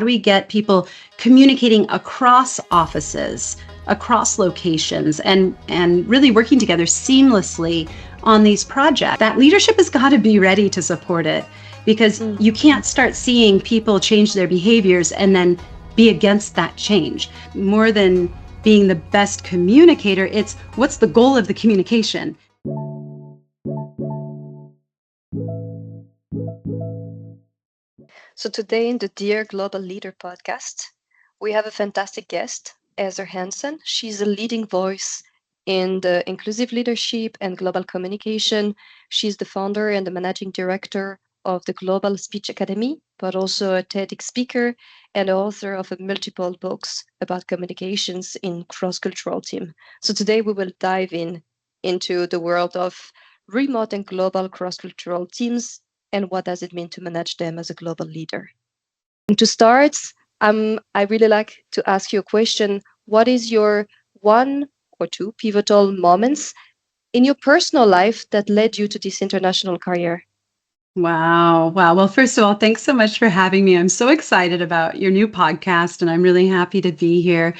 do we get people communicating across offices, across locations, and really working together seamlessly on these projects? That leadership has got to be ready to support it, because you can't start seeing people change their behaviors and then be against that change. More than being the best communicator, it's what's the goal of the communication? So today in the Dear Global Leader podcast, we have a fantastic guest, Heather Hansen. She's a leading voice in the inclusive leadership and global communication. She's the founder and the managing director of the Global Speech Academy, but also a TEDx speaker and author of multiple books about communications in cross-cultural team. So today we will dive into the world of remote and global cross-cultural teams and what does it mean to manage them as a global leader. And to start, I really like to ask you a question. What is your one or two pivotal moments in your personal life that led you to this international career? Wow. Wow. Well, first of all, thanks so much for having me. I'm so excited about your new podcast, and I'm really happy to be here.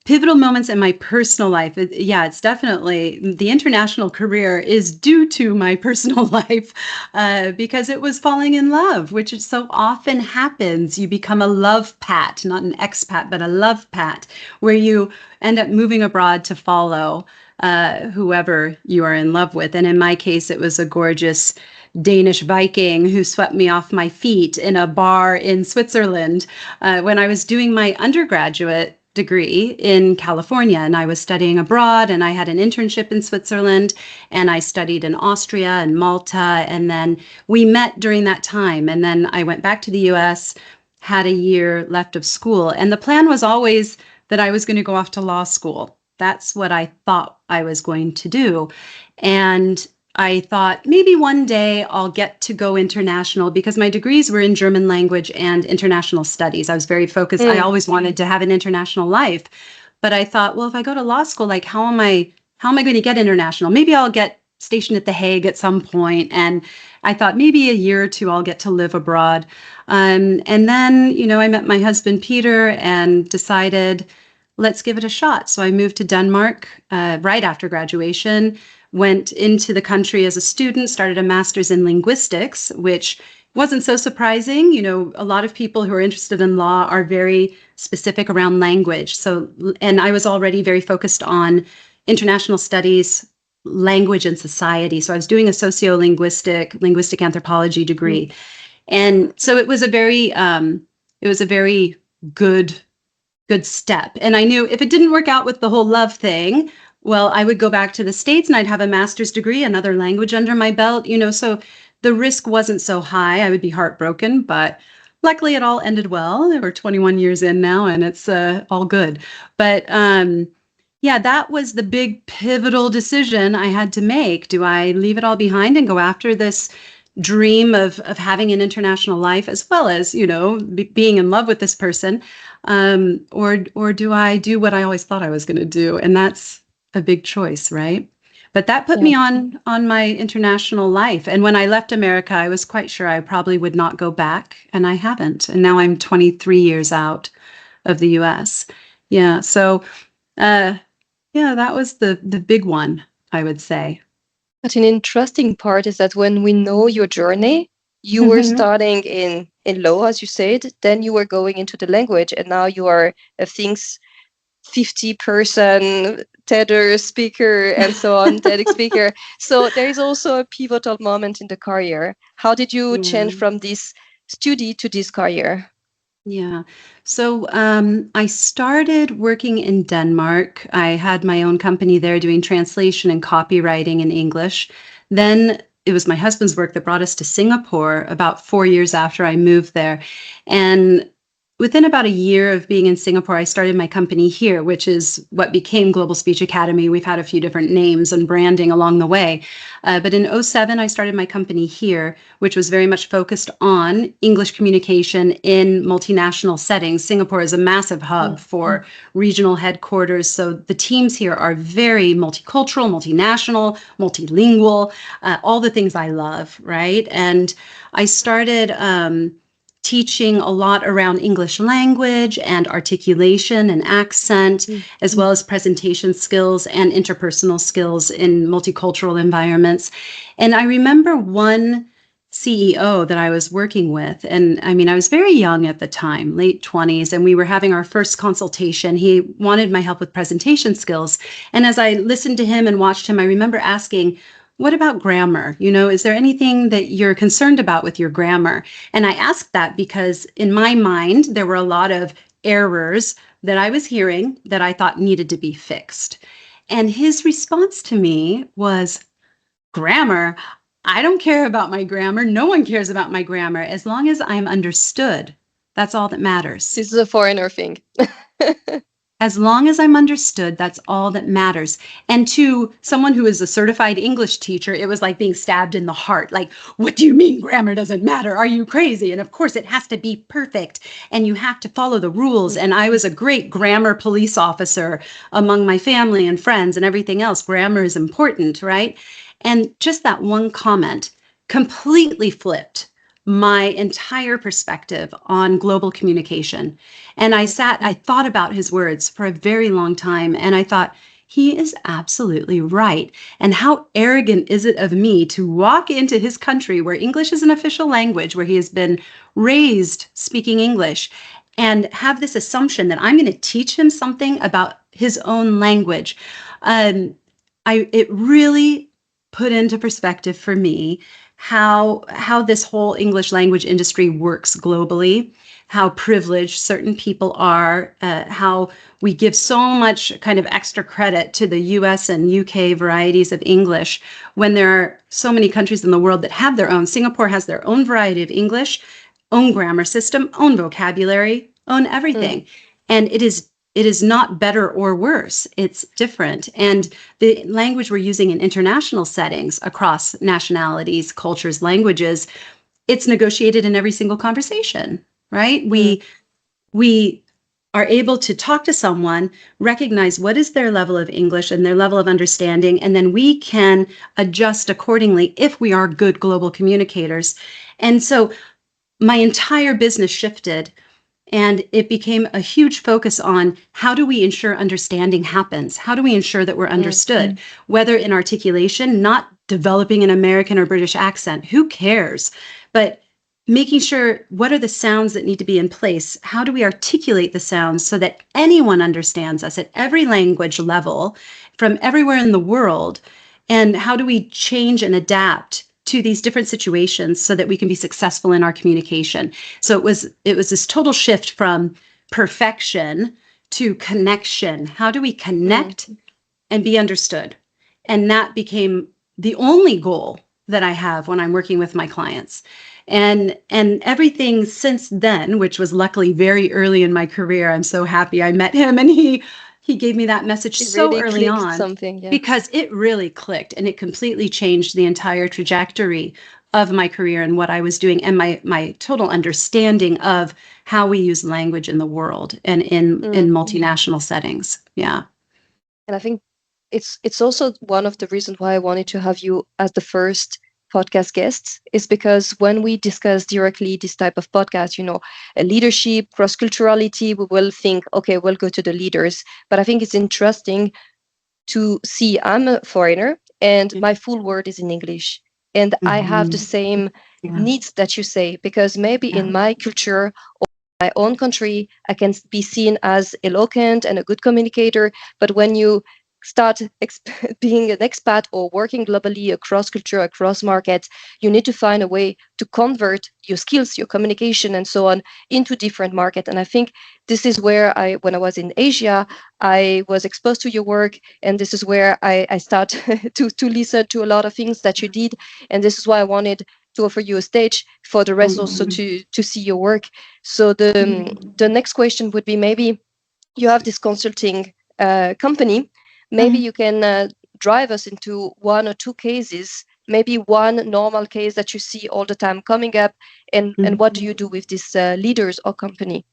Pivotal moments in my personal life. It's definitely the international career is due to my personal life because it was falling in love, which is so often happens. You become a love pat, not an expat, but a love pat, where you end up moving abroad to follow whoever you are in love with. And in my case, it was a gorgeous Danish Viking who swept me off my feet in a bar in Switzerland when I was doing my undergraduate degree in California, and I was studying abroad, and I had an internship in Switzerland, and I studied in Austria and Malta, and then we met during that time, and then I went back to the US, had a year left of school, and the plan was always that I was going to go off to law school. That's what I thought I was going to do. And I thought maybe one day I'll get to go international, because my degrees were in German language and international studies. I was very focused. I always wanted to have an international life. But I thought, well, if I go to law school, like how am I going to get international? Maybe I'll get stationed at The Hague at some point. And I thought maybe a year or two I'll get to live abroad. And then, I met my husband, Peter, and decided, let's give it a shot. So I moved to Denmark right after graduation, went into the country as a student, started a master's in linguistics, which wasn't so surprising. A lot of people who are interested in law are very specific around language. And I was already very focused on international studies, language and society. So I was doing a linguistic anthropology degree. And so it was a very good step. And I knew if it didn't work out with the whole love thing, well, I would go back to the States and I'd have a master's degree, another language under my belt, so the risk wasn't so high. I would be heartbroken, but luckily it all ended well. We're 21 years in now and it's all good. But that was the big pivotal decision I had to make. Do I leave it all behind and go after this dream of having an international life, as well as, being in love with this person? Or do I do what I always thought I was going to do? And that's a big choice, right? But that put me on my international life. And when I left America, I was quite sure I probably would not go back, and I haven't. And now I'm 23 years out of the US. Yeah. So, that was the big one, I would say. But an interesting part is that when we know your journey, you were starting in law, as you said, then you were going into the language, and now you are a things 50-person TED speaker and so on, TEDx speaker. So there is also a pivotal moment in the career. How did you change from this study to this career? Yeah. So I started working in Denmark. I had my own company there doing translation and copywriting in English. Then it was my husband's work that brought us to Singapore about 4 years after I moved there. And within about a year of being in Singapore, I started my company here, which is what became Global Speech Academy. We've had a few different names and branding along the way. But in 2007, I started my company here, which was very much focused on English communication in multinational settings. Singapore is a massive hub for regional headquarters. So the teams here are very multicultural, multinational, multilingual, all the things I love, right? And I started teaching a lot around English language and articulation and accent, as well as presentation skills and interpersonal skills in multicultural environments. And I remember one CEO that I was working with, and I mean, I was very young at the time, late 20s, and we were having our first consultation. He wanted my help with presentation skills. And as I listened to him and watched him, I remember asking, what about grammar? Is there anything that you're concerned about with your grammar? And I asked that because in my mind, there were a lot of errors that I was hearing that I thought needed to be fixed. And his response to me was, grammar? I don't care about my grammar. No one cares about my grammar. As long as I'm understood, that's all that matters. This is a foreigner thing. As long as I'm understood, that's all that matters. And to someone who is a certified English teacher, it was like being stabbed in the heart. Like, what do you mean grammar doesn't matter? Are you crazy? And of course, it has to be perfect and you have to follow the rules. And I was a great grammar police officer among my family and friends and everything else. Grammar is important, right? And just that one comment completely flipped my entire perspective on global communication. And I thought about his words for a very long time, and I thought, he is absolutely right. And how arrogant is it of me to walk into his country where English is an official language, where he has been raised speaking English, and have this assumption that I'm going to teach him something about his own language. It really put into perspective for me how this whole English language industry works globally, how privileged certain people are, how we give so much kind of extra credit to the US and UK varieties of English when there are so many countries in the world that have their own. Singapore has their own variety of English, own grammar system, own vocabulary, own everything. And it is not better or worse. It's different. And the language we're using in international settings across nationalities, cultures, languages, it's negotiated in every single conversation, right? We are able to talk to someone, recognize what is their level of English and their level of understanding, and then we can adjust accordingly if we are good global communicators. And so my entire business shifted. And it became a huge focus on how do we ensure understanding happens? How do we ensure that we're understood? Whether in articulation, not developing an American or British accent, who cares? But making sure what are the sounds that need to be in place? How do we articulate the sounds so that anyone understands us at every language level from everywhere in the world? And how do we change and adapt to these different situations so that we can be successful in our communication? So it was this total shift from perfection to connection. How do we connect and be understood? And that became the only goal that I have when I'm working with my clients. And everything since then, which was luckily very early in my career, I'm so happy I met him, and he gave me that message so early on because it really clicked and it completely changed the entire trajectory of my career and what I was doing and my total understanding of how we use language in the world and in multinational settings. Yeah. And I think it's also one of the reasons why I wanted to have you as the first podcast guests is because when we discuss directly this type of podcast, leadership, cross-culturality, we will think, okay, we'll go to the leaders. But I think it's interesting to see I'm a foreigner and my full word is in English. And I have the same needs that you say, because maybe in my culture or my own country, I can be seen as eloquent and a good communicator. But when you start being an expat or working globally across culture, across markets, you need to find a way to convert your skills, your communication, and so on into different markets. And I think this is where when I was in Asia, I was exposed to your work, and this is where I start to listen to a lot of things that you did. And this is why I wanted to offer you a stage for the rest also to see your work. So the next question would be, maybe you have this consulting company. Maybe you can drive us into one or two cases, maybe one normal case that you see all the time coming up, and what do you do with these leaders or company?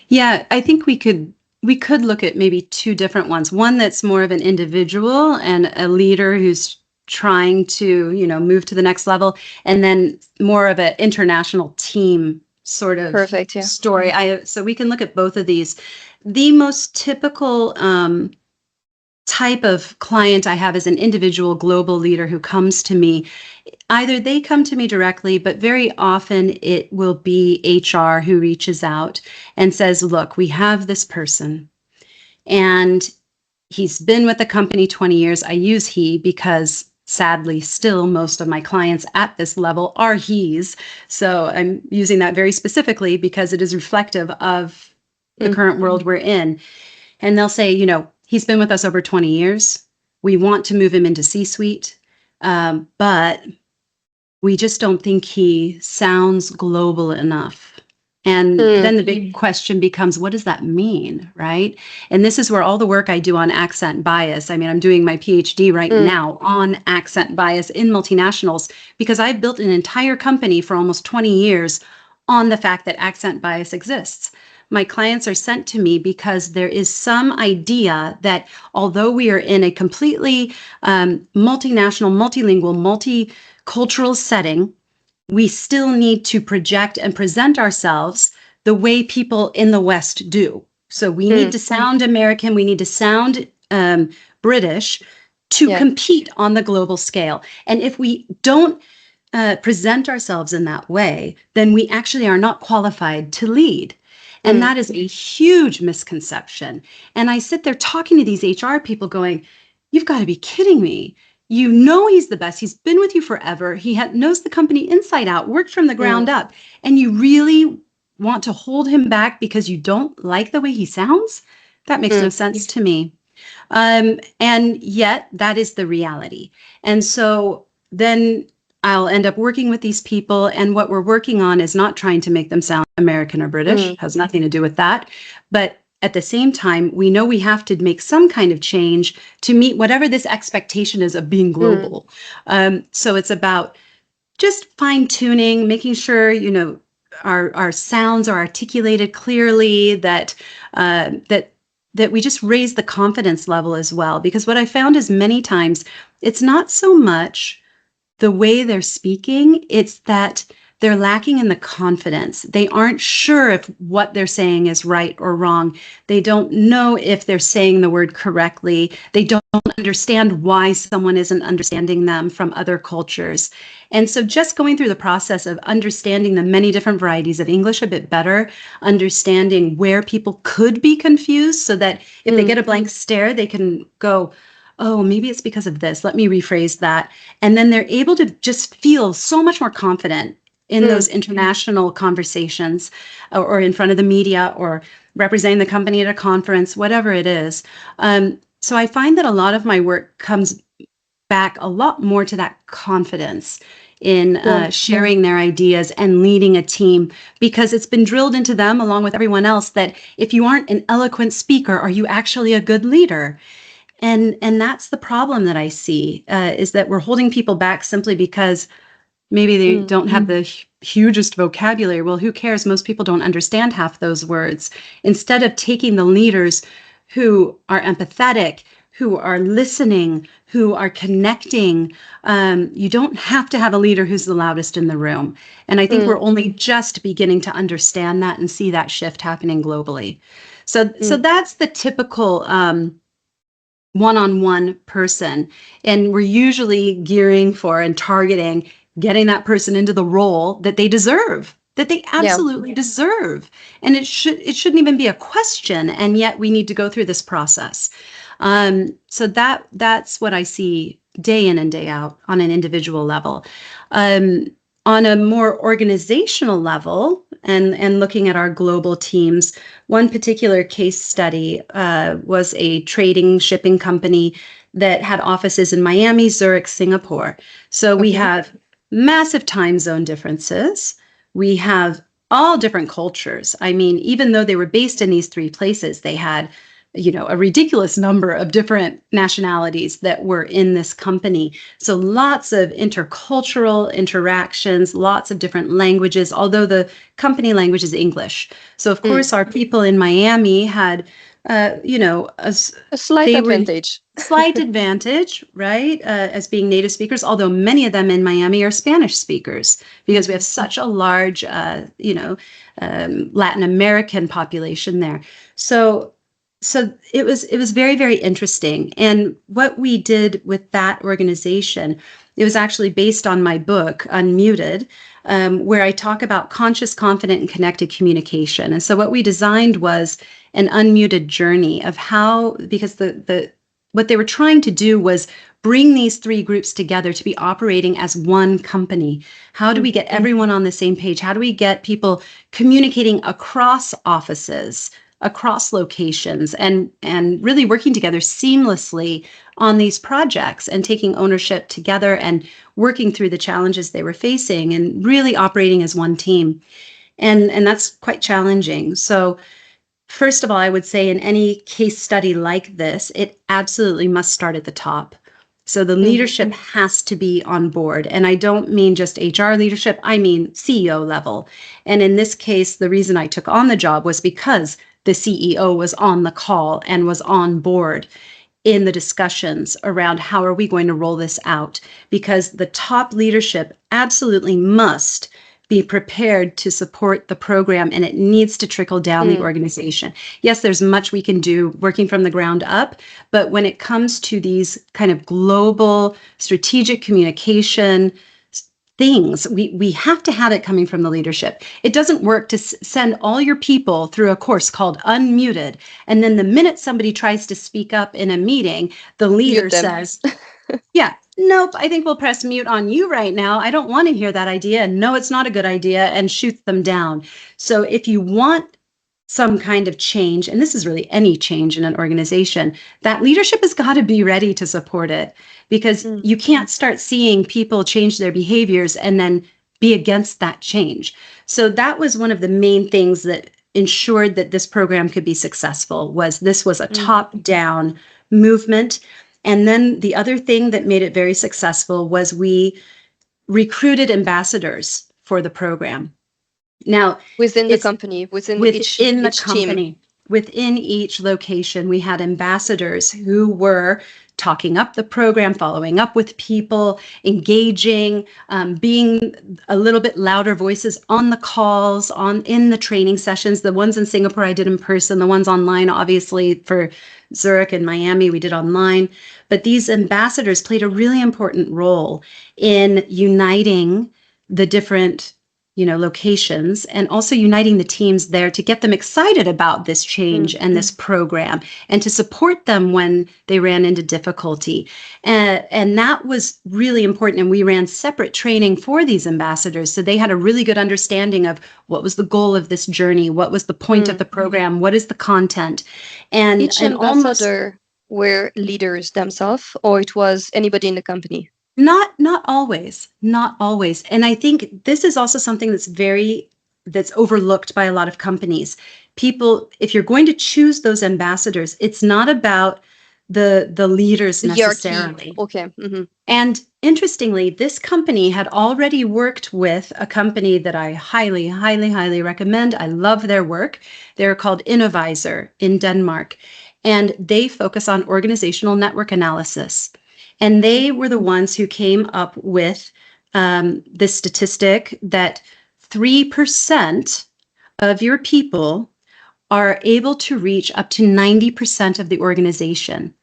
Yeah, I think we could look at maybe two different ones. One that's more of an individual and a leader who's trying to, move to the next level, and then more of an international team sort of Perfect. Yeah. story. So we can look at both of these. The most typical type of client I have is an individual global leader who comes to me. Either they come to me directly, but very often it will be HR who reaches out and says, look, we have this person and he's been with the company 20 years. I use he because sadly, still most of my clients at this level are he's. So I'm using that very specifically because it is reflective of the current world we're in. And they'll say, he's been with us over 20 years. We want to move him into C-suite, but we just don't think he sounds global enough. And then the big question becomes, what does that mean, right? And this is where all the work I do on accent bias, I mean, I'm doing my PhD right now on accent bias in multinationals because I've built an entire company for almost 20 years on the fact that accent bias exists. My clients are sent to me because there is some idea that although we are in a completely multinational, multilingual, multicultural setting, we still need to project and present ourselves the way people in the West do. So we need to sound American, we need to sound British to compete on the global scale. And if we don't present ourselves in that way, then we actually are not qualified to lead. And that is a huge misconception. And I sit there talking to these HR people going, you've got to be kidding me. You know he's the best. He's been with you forever. He knows the company inside out, worked from the ground up. And you really want to hold him back because you don't like the way he sounds? That makes no sense to me. And yet that is the reality. And so then I'll end up working with these people. And what we're working on is not trying to make them sound American or British, has nothing to do with that. But at the same time, we know we have to make some kind of change to meet whatever this expectation is of being global. So it's about just fine tuning, making sure, our sounds are articulated clearly, that we just raise the confidence level as well. Because what I found is many times it's not so much the way they're speaking, it's that they're lacking in the confidence. They aren't sure if what they're saying is right or wrong. They don't know if they're saying the word correctly. They don't understand why someone isn't understanding them from other cultures. And so just going through the process of understanding the many different varieties of English a bit better, understanding where people could be confused so that if they get a blank stare, they can go, oh, maybe it's because of this. Let me rephrase that. And then they're able to just feel so much more confident in those international conversations or in front of the media or representing the company at a conference, whatever it is. So I find that a lot of my work comes back a lot more to that confidence in sharing their ideas and leading a team, because it's been drilled into them along with everyone else that if you aren't an eloquent speaker, are you actually a good leader? And that's the problem that I see, is that we're holding people back simply because maybe they don't have the hugest vocabulary. Well, who cares? Most people don't understand half those words. Instead of taking the leaders who are empathetic, who are listening, who are connecting, you don't have to have a leader who's the loudest in the room. And I think we're only just beginning to understand that and see that shift happening globally. So that's the typical one-on-one person. And we're usually gearing for and targeting getting that person into the role that they deserve, that they absolutely deserve. And it shouldn't even be a question. And yet we need to go through this process. So that's what I see day in and day out on an individual level. On a more organizational level, and looking at our global teams, one particular case study was a trading shipping company that had offices in Miami, Zurich, Singapore. So we have massive time zone differences. We have all different cultures. I mean, even though they were based in these three places, they had, a ridiculous number of different nationalities that were in this company. So lots of intercultural interactions, lots of different languages, although the company language is English. So of course, our people in Miami had A slight they were advantage. slight advantage, right? As being native speakers, although many of them in Miami are Spanish speakers because we have such a large, Latin American population there. So, so it was very, very interesting. And what we did with that organization, it was actually based on my book, Unmuted, where I talk about conscious, confident, and connected communication. And so what we designed was an unmuted journey of how, because the what they were trying to do was bring these three groups together to be operating as one company. How do we get everyone on the same page? How do we get people communicating across offices, across locations, and really working together seamlessly on these projects and taking ownership together and working through the challenges they were facing and really operating as one team. And that's quite challenging. So first of all, I would say in any case study like this, it absolutely must start at the top. So the leadership has to be on board. And I don't mean just HR leadership, I mean CEO level. And in this case, the reason I took on the job was because the CEO was on the call and was on board in the discussions around how are we going to roll this out, because the top leadership absolutely must be prepared to support the program, and it needs to trickle down the organization. Yes, there's much we can do working from the ground up, but when it comes to these kind of global strategic communication things, we have to have it coming from the leadership. It doesn't work to send all your people through a course called Unmuted, and then the minute somebody tries to speak up in a meeting, the leader says, yeah, nope, I think we'll press mute on you right now. I don't want to hear that idea. And no, it's not a good idea, and shoot them down. So if you want some kind of change, and this is really any change in an organization, that leadership has got to be ready to support it, because you can't start seeing people change their behaviors and then be against that change. So that was one of the main things that ensured that this program could be successful. This was a top-down movement. And then the other thing that made it very successful was we recruited ambassadors for the program. Now, within the company, within each company, team. Within each location, we had ambassadors who were talking up the program, following up with people, engaging, being a little bit louder voices on the calls, in the training sessions. The ones in Singapore I did in person, the ones online, obviously for Zurich and Miami, we did online. But these ambassadors played a really important role in uniting the different locations, and also uniting the teams there to get them excited about this change and this program, and to support them when they ran into difficulty. And that was really important. And we ran separate training for these ambassadors, so they had a really good understanding of what was the goal of this journey, what was the point of the program, what is the content. And each ambassador were leaders themselves, or it was anybody in the company? Not always. And I think this is also something that's overlooked by a lot of companies. People, if you're going to choose those ambassadors, it's not about the leaders necessarily. Okay. And interestingly, this company had already worked with a company that I highly, highly, highly recommend. I love their work. They're called Innovisor in Denmark, and they focus on organizational network analysis. And they were the ones who came up with this statistic that 3% of your people are able to reach up to 90% of the organization.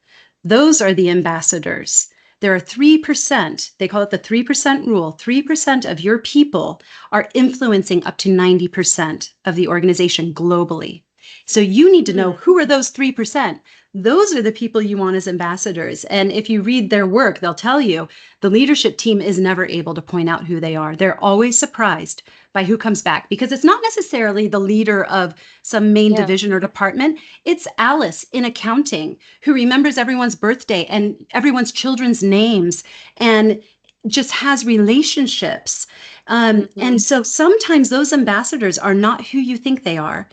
Those are the ambassadors. There are 3%, they call it the 3% rule. 3% of your people are influencing up to 90% of the organization globally. So you need to know who are those 3%. Those are the people you want as ambassadors. And if you read their work, they'll tell you the leadership team is never able to point out who they are. They're always surprised by who comes back, because it's not necessarily the leader of some main division or department. It's Alice in accounting who remembers everyone's birthday and everyone's children's names and just has relationships. And so sometimes those ambassadors are not who you think they are.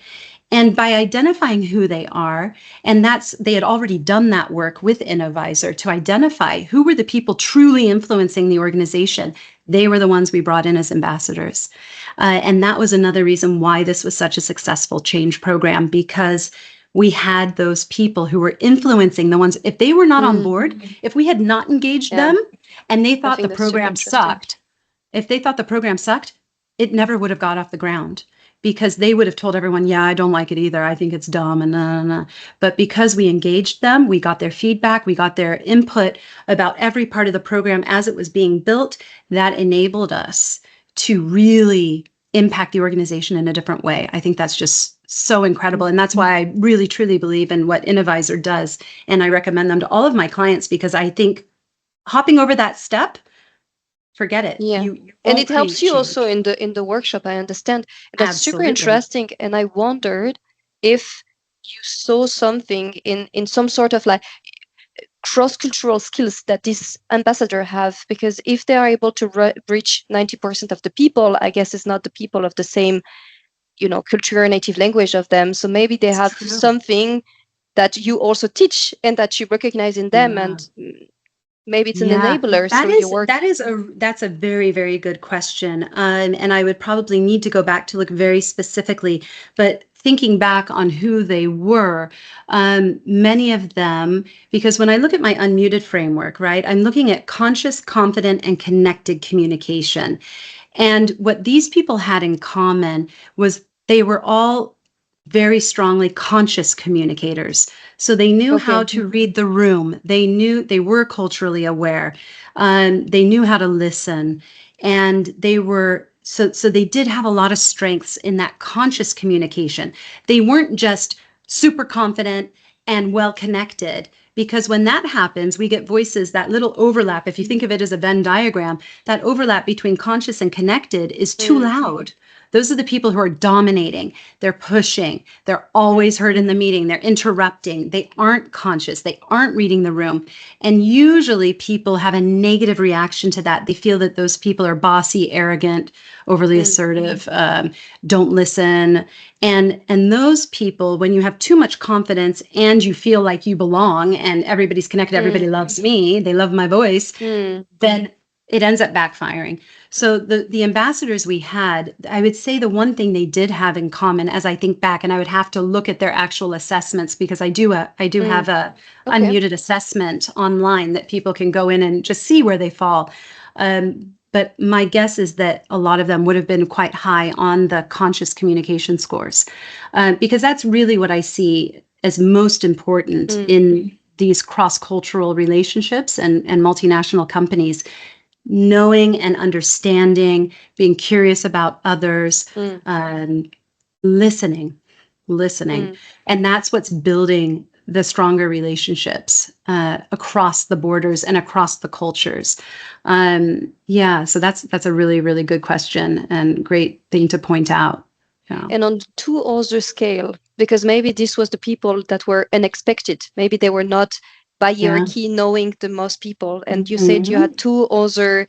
And by identifying who they are, and they had already done that work with Innovisor to identify who were the people truly influencing the organization, they were the ones we brought in as ambassadors. And that was another reason why this was such a successful change program, because we had those people who were influencing the ones, if they were not on board, if we had not engaged Yeah. them and they I thought think the that's super program interesting. sucked, if they thought the program sucked, it never would have got off the ground because they would have told everyone, yeah, I don't like it either. I think it's dumb and nah, nah, nah. But because we engaged them, we got their feedback, we got their input about every part of the program as it was being built, that enabled us to really impact the organization in a different way. I think that's just so incredible. And that's why I really, truly believe in what Innovisor does. And I recommend them to all of my clients because I think hopping over that step, forget it. Yeah. You And won't it helps create you also change. in the workshop, I understand. And that's super Absolutely. interesting. And I wondered if you saw something in some sort of like cross-cultural skills that this ambassador have, because if they are able to reach 90% of the people, I guess it's not the people of the same, culture or native language of them. So maybe they It's have true. something that you also teach and that you recognize in them, Yeah. and maybe it's an Yeah, enabler that through your is work. that's a very, very good question. And I would probably need to go back to look very specifically, but thinking back on who they were, many of them, because when I look at my unmuted framework, right, I'm looking at conscious, confident, and connected communication. And what these people had in common was they were all very strongly conscious communicators. So they knew how Okay. to read the room. They knew they were culturally aware. They knew how to listen. And they were so they did have a lot of strengths in that conscious communication. They weren't just super confident and well connected, because when that happens, we get voices, that little overlap. If you think of it as a Venn diagram, that overlap between conscious and connected is too loud. Those are the people who are dominating. They're pushing. They're always heard in the meeting. They're interrupting. They aren't conscious. They aren't reading the room. And usually people have a negative reaction to that. They feel that those people are bossy, arrogant, overly assertive, don't listen. And those people, when you have too much confidence and you feel like you belong and everybody's connected, everybody loves me, they love my voice, then it ends up backfiring. So the ambassadors we had, I would say the one thing they did have in common, as I think back, and I would have to look at their actual assessments because I do have a Okay. unmuted assessment online that people can go in and just see where they fall. But my guess is that a lot of them would have been quite high on the conscious communication scores, because that's really what I see as most important in these cross-cultural relationships and multinational companies. Knowing and understanding, being curious about others, listening, and that's what's building the stronger relationships across the borders and across the cultures. Yeah, so that's a really, really good question and great thing to point out. Yeah. And on two other scale, because maybe this was the people that were unexpected. Maybe they were not by hierarchy knowing the most people. And you said you had two other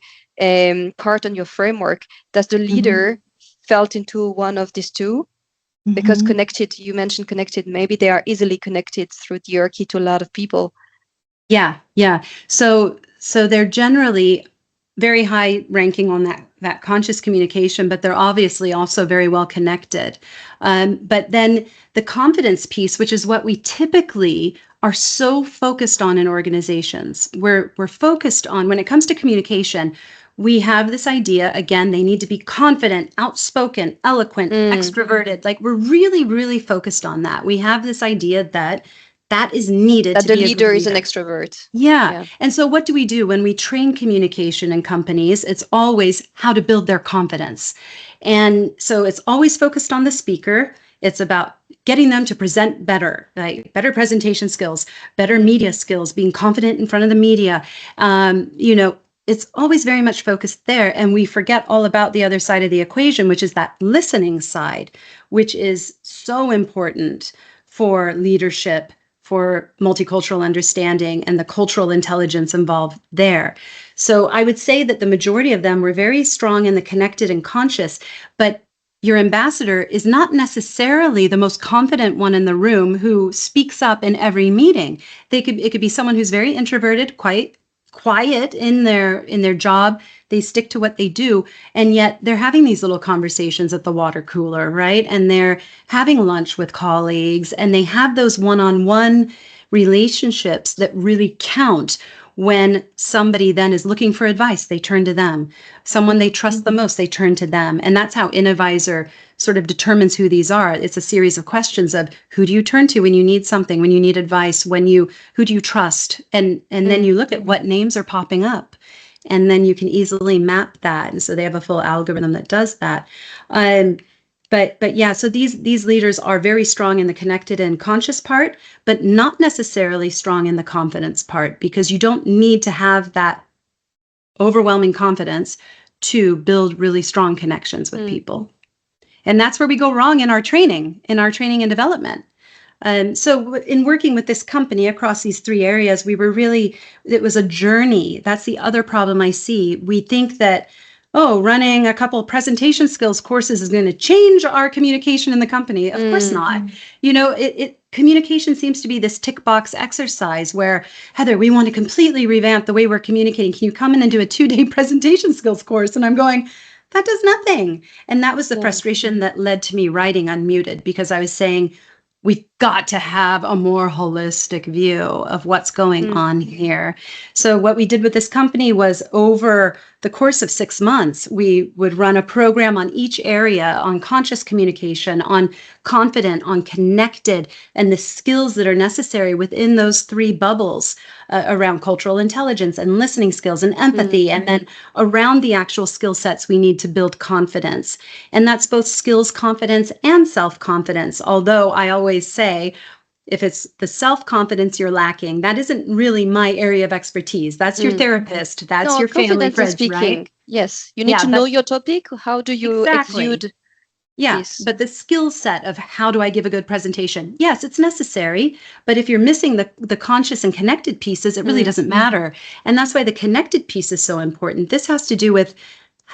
part on your framework. Does the leader felt into one of these two? Because connected, you mentioned connected, maybe they are easily connected through the hierarchy to a lot of people. Yeah. So they're generally very high ranking on that conscious communication, but they're obviously also very well connected. But then the confidence piece, which is what we typically are so focused on in organizations, we're focused on when it comes to communication. We have this idea, again, they need to be confident, outspoken, eloquent, extroverted. Like we're really, really focused on that. We have this idea that is needed That to the be a good leader is an leader. extrovert. Yeah. And so what do we do when we train communication in companies? It's always how to build their confidence. And so it's always focused on the speaker. It's about getting them to present better, like better presentation skills, better media skills, being confident in front of the media. It's always very much focused there. And we forget all about the other side of the equation, which is that listening side, which is so important for leadership, for multicultural understanding and the cultural intelligence involved there. So I would say that the majority of them were very strong in the connected and conscious, but your ambassador is not necessarily the most confident one in the room who speaks up in every meeting. It could be someone who's very introverted, quite quiet in their job. They stick to what they do, and yet they're having these little conversations at the water cooler, right? And they're having lunch with colleagues, and they have those one-on-one relationships that really count. When somebody then is looking for advice, they turn to them. Someone they trust the most, they turn to them. And that's how Innovisor sort of determines who these are. It's a series of questions of who do you turn to when you need something, when you need advice, who do you trust? And then you look at what names are popping up. And then you can easily map that. And so they have a full algorithm that does that. But yeah, so these leaders are very strong in the connected and conscious part, but not necessarily strong in the confidence part, because you don't need to have that overwhelming confidence to build really strong connections with people. And that's where we go wrong in our training and development. So in working with this company across these three areas, it was a journey. That's the other problem I see. We think that, running a couple presentation skills courses is going to change our communication in the company. Of course not. Communication seems to be this tick box exercise where, Heather, we want to completely revamp the way we're communicating. Can you come in and do a 2-day presentation skills course? And I'm going, that does nothing. And that was the frustration that led to me writing Unmuted, because I was saying, we've got to have a more holistic view of what's going on here. So what we did with this company was, over the course of 6 months, we would run a program on each area, on conscious communication, on confident, on connected, and the skills that are necessary within those three bubbles around cultural intelligence and listening skills and empathy. And then around the actual skill sets, we need to build confidence. And that's both skills confidence and self-confidence. Although I always say, if it's the self-confidence you're lacking, that isn't really my area of expertise. That's your therapist. That's your family friends, speaking. Right? Yes, you need to know your topic. How do you exude? Yeah, but the skill set of how do I give a good presentation? Yes, it's necessary. But if you're missing the conscious and connected pieces, it really doesn't matter. And that's why the connected piece is so important. This has to do with,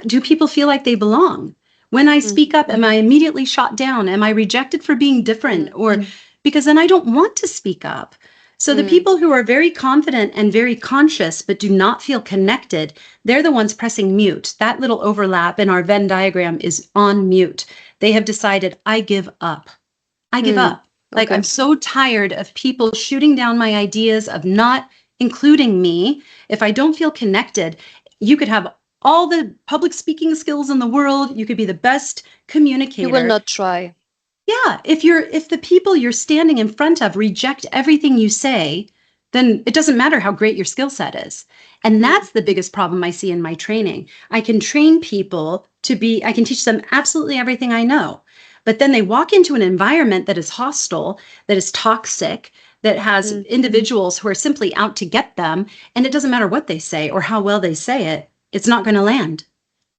do people feel like they belong? When I speak up, am I immediately shot down? Am I rejected for being different? Or because then I don't want to speak up. So the people who are very confident and very conscious but do not feel connected, they're the ones pressing mute. That little overlap in our Venn diagram is on mute. They have decided, I give up. I give up. Like, I'm so tired of people shooting down my ideas, of not including me. If I don't feel connected, you could have all the public speaking skills in the world. You could be the best communicator. You will not try. Yeah, if the people you're standing in front of reject everything you say, then it doesn't matter how great your skill set is. And that's the biggest problem I see in my training. I can train people I can teach them absolutely everything I know, but then they walk into an environment that is hostile, that is toxic, that has individuals who are simply out to get them, and it doesn't matter what they say or how well they say it, it's not going to land,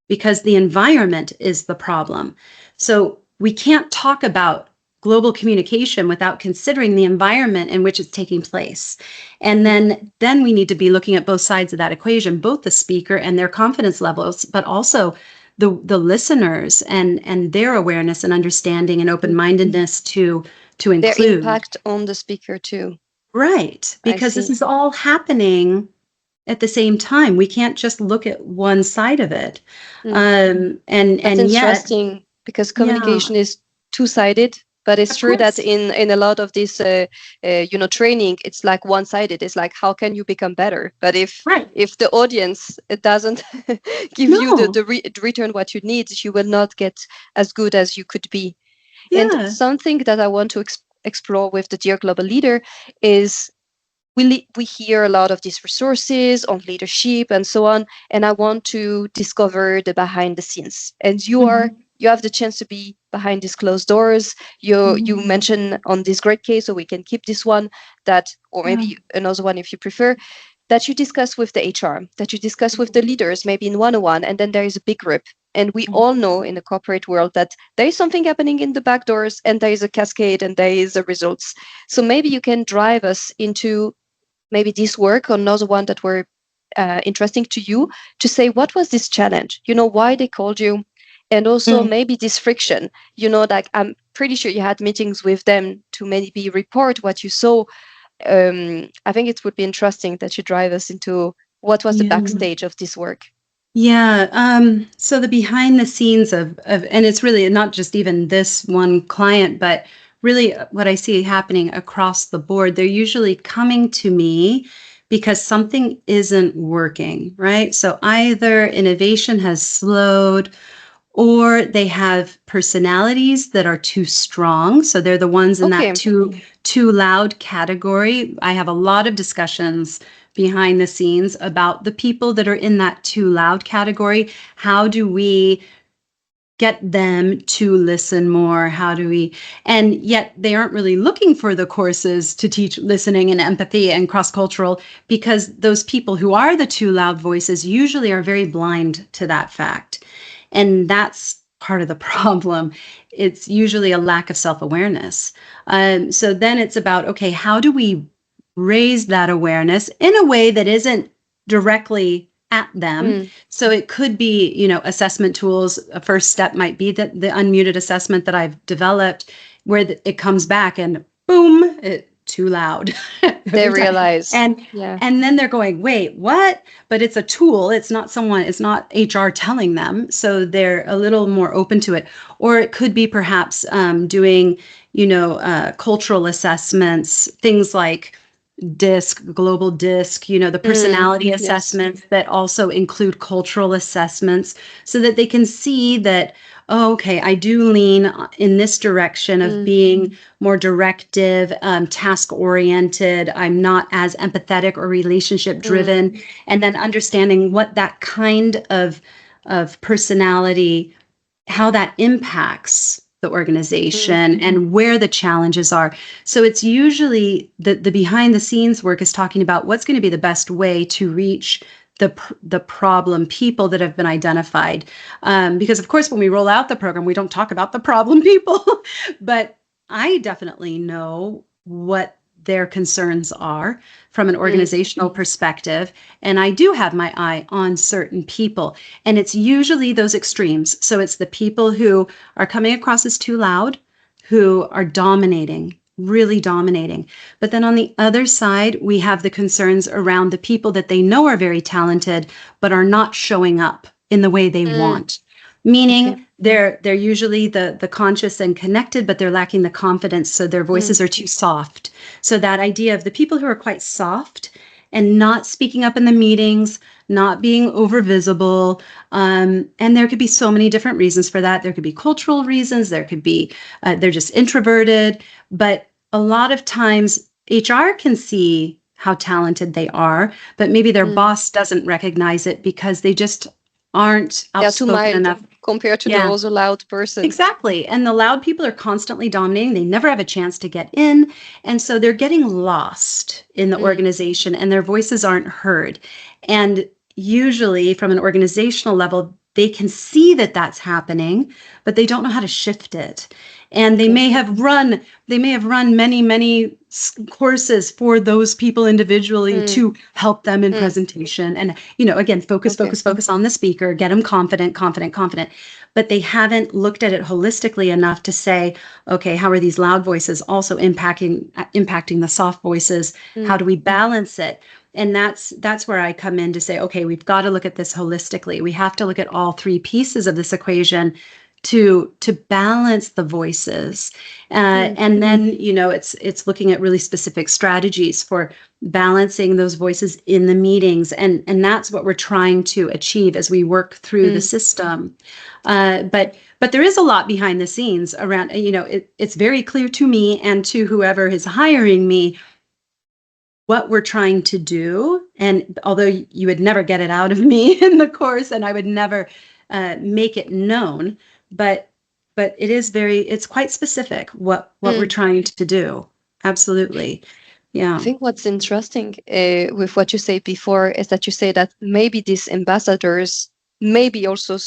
because the environment is the problem. So we can't talk about global communication without considering the environment in which it's taking place. And then we need to be looking at both sides of that equation, both the speaker and their confidence levels, but also the listeners and their awareness and understanding and open-mindedness to include. Their impact on the speaker too. Right, because this is all happening at the same time. We can't just look at one side of it. That's interesting, because communication is two-sided, but it's true that in a lot of this training, it's like one-sided. It's like, how can you become better? But if the audience doesn't give you the return what you need, you will not get as good as you could be. And something that I want to explore with the Dear Global Leader is, we hear a lot of these resources on leadership and so on, and I want to discover the behind the scenes. And you have the chance to be behind these closed doors. You mentioned on this great case, so we can keep this one, or maybe another one if you prefer, that you discuss with the HR, that you discuss with the leaders, maybe in one-on-one, and then there is a big group. And we all know in the corporate world that there is something happening in the back doors, and there is a cascade, and there is a results. So maybe you can drive us into maybe this work or another one that were interesting to you, to say, what was this challenge? Why they called you? And also maybe this friction, like, I'm pretty sure you had meetings with them to maybe report what you saw. I think it would be interesting that you drive us into What was the Yeah. backstage of this work? Yeah. So the behind the scenes of, and it's really not just even this one client, but really what I see happening across the board. They're usually coming to me because something isn't working, right? So either innovation has slowed, or they have personalities that are too strong. So they're the ones in that Okay. too loud category. I have a lot of discussions behind the scenes about the people that are in that too loud category. How do we get them to listen more? How do we, and yet they aren't really looking for the courses to teach listening and empathy and cross-cultural, because those people who are the too loud voices usually are very blind to that fact. And that's part of the problem. It's usually a lack of self-awareness. So then it's about, okay, how do we raise that awareness in a way that isn't directly at them? So it could be, assessment tools. A first step might be that the unmuted assessment that I've developed, where it comes back and boom, it too loud. They every time. realize. And Yeah. and then they're going, wait, what? But it's a tool. It's not HR telling them. So they're a little more open to it. Or it could be perhaps doing, cultural assessments, things like global DISC, the personality Yes. assessments that also include cultural assessments, so that they can see that, oh, okay, I do lean in this direction of being more directive, task oriented. I'm not as empathetic or relationship driven. And then understanding what that kind of personality, how that impacts the organization and where the challenges are. So it's usually the behind the scenes work is talking about what's going to be the best way to reach the problem people that have been identified. Because of course, when we roll out the program, we don't talk about the problem people, but I definitely know what their concerns are from an organizational perspective. And I do have my eye on certain people. And it's usually those extremes. So it's the people who are coming across as too loud, who are dominating, really dominating. But then on the other side, we have the concerns around the people that they know are very talented, but are not showing up in the way they want. Meaning they're usually the conscious and connected, but they're lacking the confidence. So their voices are too soft. So that idea of the people who are quite soft and not speaking up in the meetings, not being over visible. And there could be so many different reasons for that. There could be cultural reasons. There could be, they're just introverted. But a lot of times HR can see how talented they are, but maybe their boss doesn't recognize it because they just aren't outspoken enough compared to the also loud person. Exactly. And the loud people are constantly dominating. They never have a chance to get in. And so they're getting lost in the organization and their voices aren't heard. And usually from an organizational level, they can see that that's happening, but they don't know how to shift it. And they may have run many courses for those people individually to help them in presentation. And, again, focus on the speaker, get them confident. But they haven't looked at it holistically enough to say, okay, how are these loud voices also impacting the soft voices? How do we balance it? And that's where I come in to say, okay, we've got to look at this holistically. We have to look at all three pieces of this equation to balance the voices. And then, it's looking at really specific strategies for balancing those voices in the meetings. And that's what we're trying to achieve as we work through the system. But there is a lot behind the scenes around, it's very clear to me and to whoever is hiring me what we're trying to do. And although you would never get it out of me in the course and I would never make it known, but it's quite specific what we're trying to do. Absolutely. Yeah. I think what's interesting with what you say before is that you say that maybe these ambassadors, maybe also,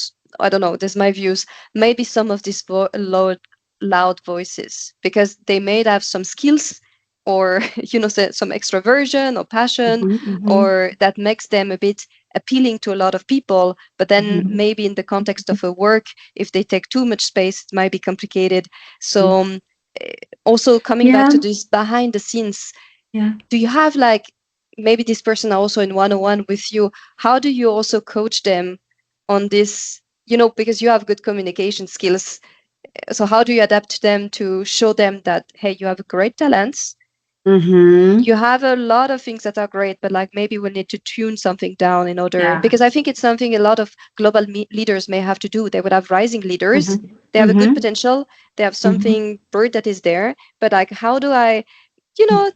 I don't know, this is my views, maybe some of these loud voices, because they may have some skills or, some extroversion or passion, or that makes them a bit appealing to a lot of people. But then maybe in the context of a work, if they take too much space, it might be complicated. So also coming back to this behind the scenes, do you have maybe this person are also in one-on-one with you, how do you also coach them on this, because you have good communication skills. So how do you adapt them to show them that, hey, you have great talents, Mm-hmm. you have a lot of things that are great, but like maybe we need to tune something down in order, Yeah. because I think it's something a lot of global leaders may have to do. They would have rising leaders, Mm-hmm. they have a good Mm-hmm. potential, they have Mm-hmm. something bird that is there, but like how do I,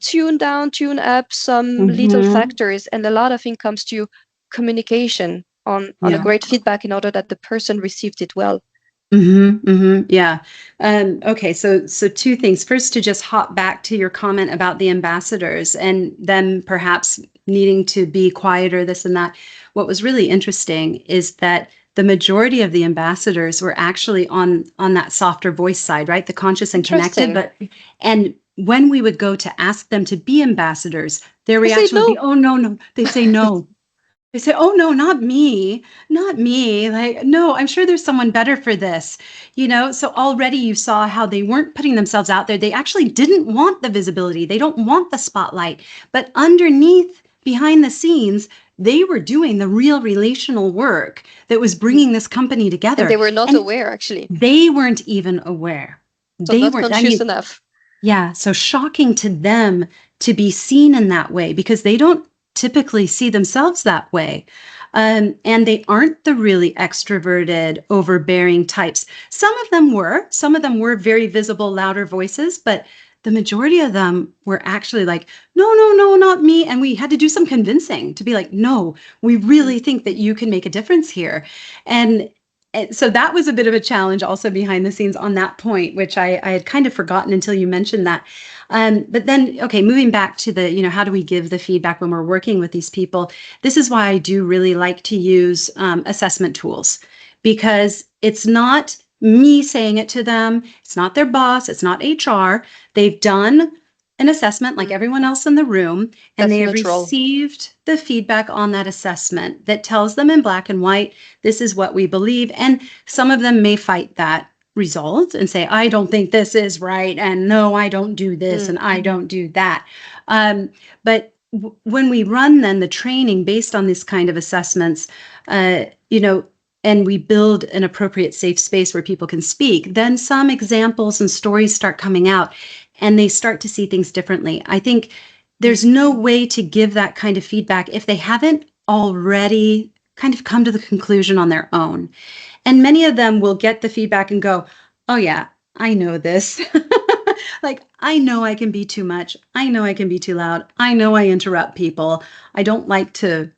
tune down, tune up some little Mm-hmm. factors, and a lot of things comes to communication on a Yeah. great feedback in order that the person received it well. Mm-hmm, mm-hmm, yeah. Okay, so two things. First, to just hop back to your comment about the ambassadors and them perhaps needing to be quieter, this and that. What was really interesting is that the majority of the ambassadors were actually on that softer voice side, right? The conscious and connected. Interesting. And when we would go to ask them to be ambassadors, their I say reaction would be, no. "Oh no, no." They say no. They say, "Oh no, not me, not me." Like, no, I'm sure there's someone better for this, So already you saw how they weren't putting themselves out there. They actually didn't want the visibility. They don't want the spotlight. But underneath, behind the scenes, they were doing the real relational work that was Mm. bringing this company And together. they were not And aware, actually. they weren't even aware. So They not weren't, I conscious mean, enough. yeah, so shocking to them to be seen in that way because they don't typically see themselves that way. And they aren't the really extroverted, overbearing types. Some of them were very visible, louder voices, but the majority of them were actually like, no, no, no, not me. And we had to do some convincing to be like, no, we Mm. really think that you can make a difference here. And so that was a bit of a challenge also behind the scenes on that point, which I had kind of forgotten until you mentioned that. But then, okay, moving back to the, how do we give the feedback when we're working with these people? This is why I do really like to use assessment tools because it's not me saying it to them. It's not their boss. It's not HR. They've done an assessment like Mm. everyone else in the room, and That's they have neutral. received the feedback on that assessment that tells them in black and white, this is what we believe. And some of them may fight that result and say, I don't think this is right. And no, I don't do this Mm. and I don't do that. But when we run then the training based on this kind of assessments, uh, you know, and we build an appropriate safe space where people can speak, then some examples and stories start coming out and they start to see things differently. I think there's no way to give that kind of feedback if they haven't already kind of come to the conclusion on their own. And many of them will get the feedback and go, oh, yeah, I know this. Like, I know I can be too much. I know I can be too loud. I know I interrupt people. I don't like to,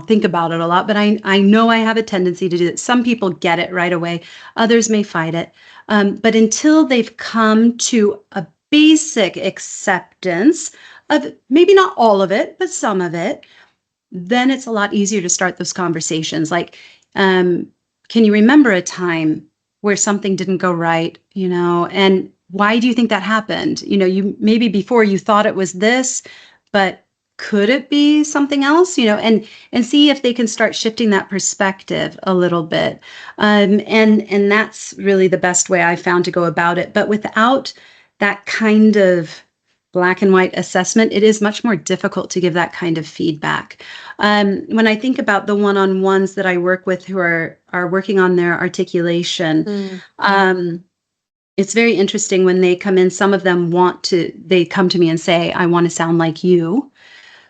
think about it a lot, but I know I have a tendency to do it. Some people get it right away. Others may fight it. But until they've come to a basic acceptance of maybe not all of it, but some of it, then it's a lot easier to start those conversations. Like, can you remember a time where something didn't go right, and why do you think that happened? You maybe before you thought it was this, but could it be something else? And see if they can start shifting that perspective a little bit. And that's really the best way I found to go about it. But without that kind of black and white assessment, it is much more difficult to give that kind of feedback. When I think about the one-on-ones that I work with who are working on their articulation, Mm. it's very interesting when they come in. Some of them they come to me and say, I want to sound like you.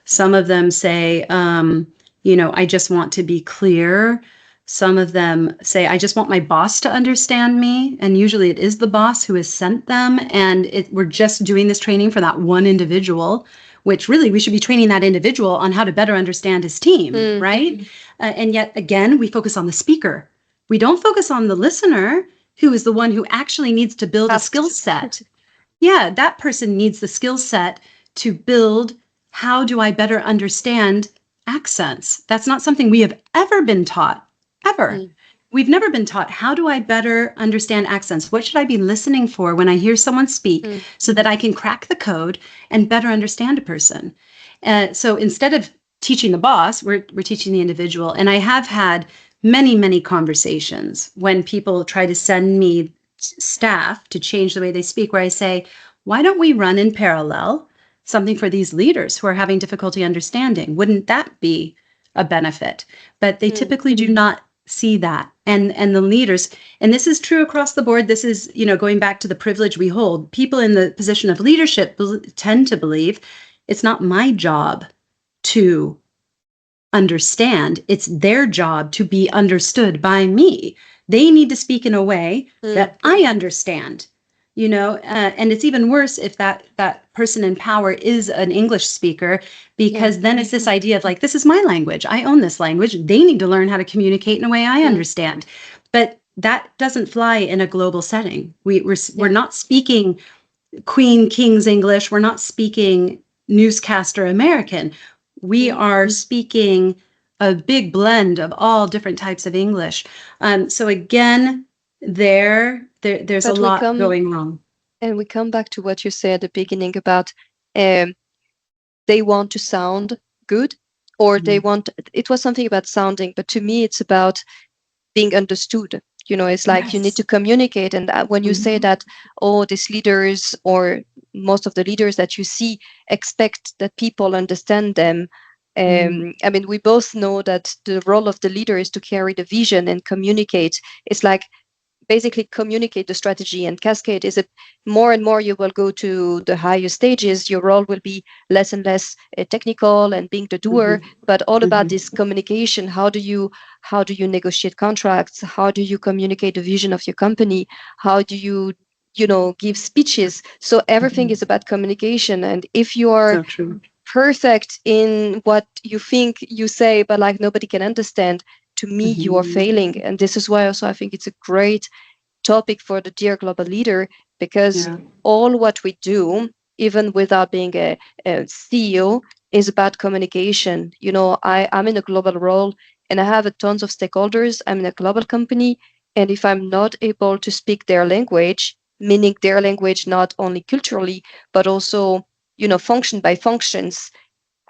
Some of them say, I just want to be clear. Some of them say, I just want my boss to understand me. And usually it is the boss who has sent them. And we're just doing this training for that one individual, which really we should be training that individual on how to better understand his team, Mm. right? And yet again, we focus on the speaker. We don't focus on the listener, who is the one who actually needs to build a skill Asked. set. Yeah, that person needs the skill set to build, how do I better understand accents? That's not something we have ever been taught, ever. Mm. We've never been taught, how do I better understand accents? What should I be listening for when I hear someone speak Mm. so that I can crack the code and better understand a person? So instead of teaching the boss, we're teaching the individual. And I have had many, many conversations when people try to send me staff to change the way they speak, where I say, why don't we run in parallel something for these leaders who are having difficulty understanding? Wouldn't that be a benefit? But they Mm. typically do not see that. And the leaders, and this is true across the board. This is, going back to the privilege we hold. People in the position of leadership tend to believe it's not my job to understand. It's their job to be understood by me. They need to speak in a way that I understand. And it's even worse if that person in power is an English speaker, because then it's this idea of like, this is my language. I own this language. They need to learn how to communicate in a way I understand. But that doesn't fly in a global setting. We're not speaking Queen King's English. We're not speaking newscaster American. We are speaking a big blend of all different types of English. So again, there's a But we lot come going wrong. and we come back to what you said at the beginning about um, they want to sound good, or they want, it was something about sounding, but to me it's about being understood. It's like you need to Yes. communicate. And when you say Mhm. that, oh, these leaders or most of the leaders that you see expect that people understand them. Mhm. I mean, we both know that the role of the leader is to carry the vision and communicate. It's like basically communicate the strategy and cascade. Is it more and more you will go to the higher stages, your role will be less and less technical and being the doer, Mhm. but all about Mhm. this communication. How do you negotiate contracts? How do you communicate the vision of your company? How do you give speeches? So everything is Mhm. about communication. And if you are So true. perfect in what you think you say, but like nobody can understand, to me you are Mhm. failing. And this is why also I think it's a great topic for the Dear Global Leader, because Yeah. all what we do, even without being a CEO, is about communication. I'm in a global role and I have a tons of stakeholders. I'm in a global company. And if I'm not able to speak their language, meaning their language not only culturally, but also, function by functions,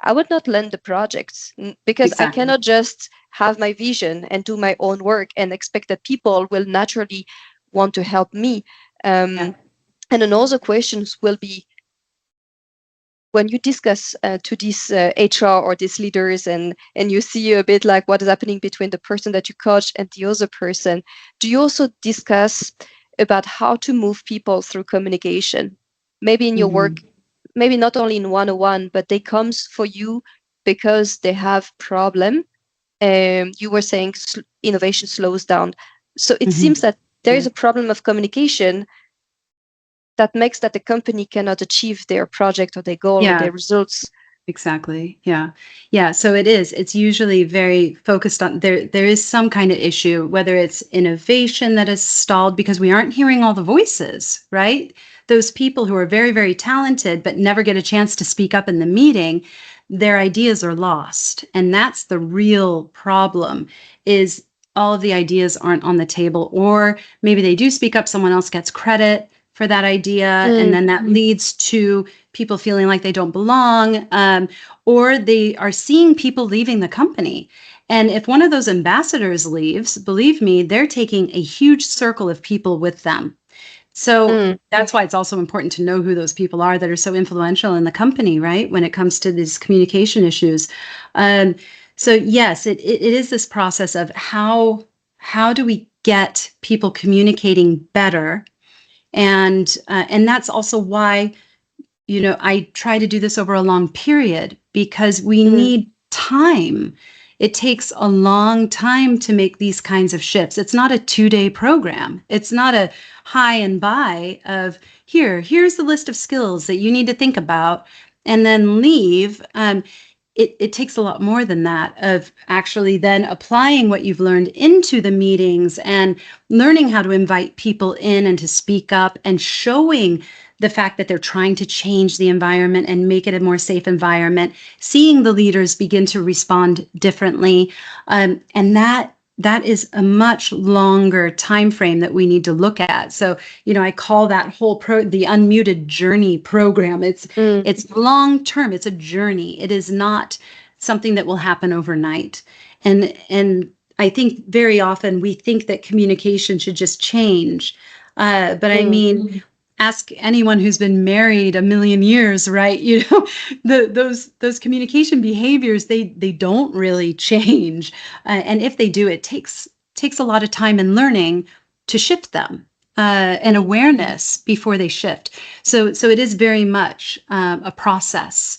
I would not land the projects, because I Exactly. cannot just have my vision and do my own work and expect that people will naturally want to help me. Yeah. Um, and another questions will be when you discuss to these HR or these leaders, and you see a bit like what is happening between the person that you coach and the other person. Do you also discuss about how to move people through communication? Maybe in your work, Mhm. maybe not only in one-on-one, but they comes for you because they have problem. You were saying innovation slows down. So it seems Mhm. that there is Yeah. a problem of communication that makes that the company cannot achieve their project or their goal or Yeah. their results. Exactly. Yeah. Yeah. So it is. It's usually very focused on there is some kind of issue, whether it's innovation that is stalled because we aren't hearing all the voices, right? Those people who are very, very talented but never get a chance to speak up in the meeting, their ideas are lost. And that's the real problem, is all of the ideas aren't on the table, or maybe they do speak up, someone else gets credit for that idea, and Mm, then that leads to people feeling like they don't belong, or they are seeing people leaving the company. And if one of those ambassadors leaves, believe me, they're taking a huge circle of people with them. So mm, that's why it's also important to know who those people are that are so influential in the company, right? When it comes to these communication issues. Um, so yes, it is this process of how do we get people communicating better, and that's also why I try to do this over a long period, because we mm, need time. It takes a long time to make these kinds of shifts. It's not a 2-day program. It's not a high and by of here's the list of skills that you need to think about and then leave. It takes a lot more than that, of actually then applying what you've learned into the meetings and learning how to invite people in and to speak up and showing the fact that they're trying to change the environment and make it a more safe environment, seeing the leaders begin to respond differently. And that is a much longer time frame that we need to look at. So, I call that whole the unmuted journey program. It's mm, it's long term. It's a journey. It is not something that will happen overnight. And I think very often we think that communication should just change. But I mm, mean, ask anyone who's been married a million years, right? Those communication behaviors, they don't really change, and if they do, it takes a lot of time and learning to shift them, and Mm. awareness before they shift. So it is very much a process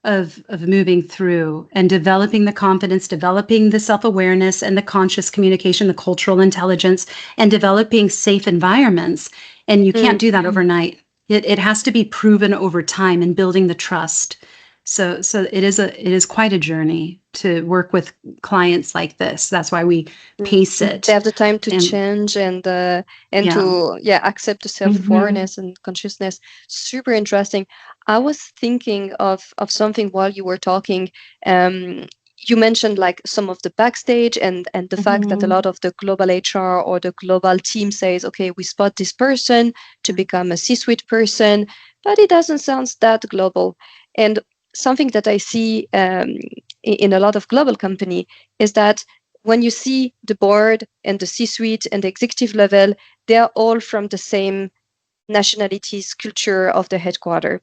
of moving through and developing the confidence, developing the self-awareness and the conscious communication, the cultural intelligence, and developing safe environments. And you can't Mm. do that overnight. It has to be proven over time and building the trust. So it is quite a journey to work with clients like this. That's why we Mm. pace it. They have the time to And change and yeah. to accept the Hmm. self-awareness and consciousness. Super interesting. I was thinking of something while you were talking. Um, you mentioned like some of the backstage and the fact that a Hmm. lot of the global HR or the global team says, okay, we spot this person to become a C-suite person, but it doesn't sound that global. And something that I see in a lot of global company is that when you see the board and the C-suite and the executive level, they are all from the same nationalities, culture of the headquarter.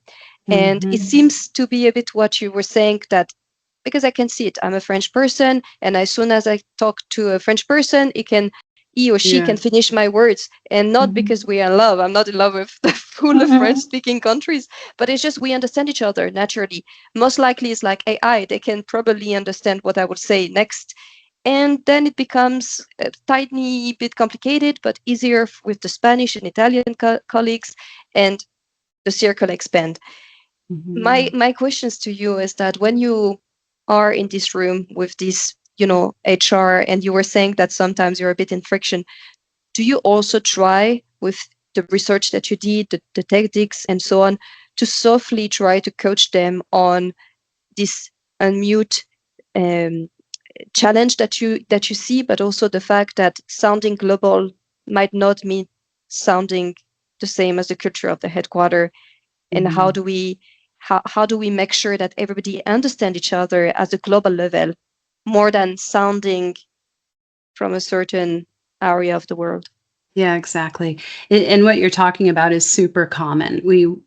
And it Hmm. seems to be a bit what you were saying, that because I can see it, I'm a French person, and as soon as I talk to a French person, he or she Yeah. can finish my words, and not because Hmm. we are in love. I'm not in love with the full French speaking countries, but it's just we understand each other naturally. Most likely it's like AI, they can probably understand what I will say next, and then it becomes a tiny bit complicated, but easier with the Spanish and Italian colleagues, and the circle expand. My Hmm. my questions to you is that when you are in this room with this, HR, and you were saying that sometimes you're a bit in friction, do you also try with the research that you did, the tactics and so on, to softly try to coach them on this unmute um, challenge that you see, but also the fact that sounding global might not mean sounding the same as the culture of the headquarter, and how Hmm. do we how do we make sure that everybody understand each other at a global level more than sounding from a certain area of the world? Yeah, exactly. And what you're talking about is super common.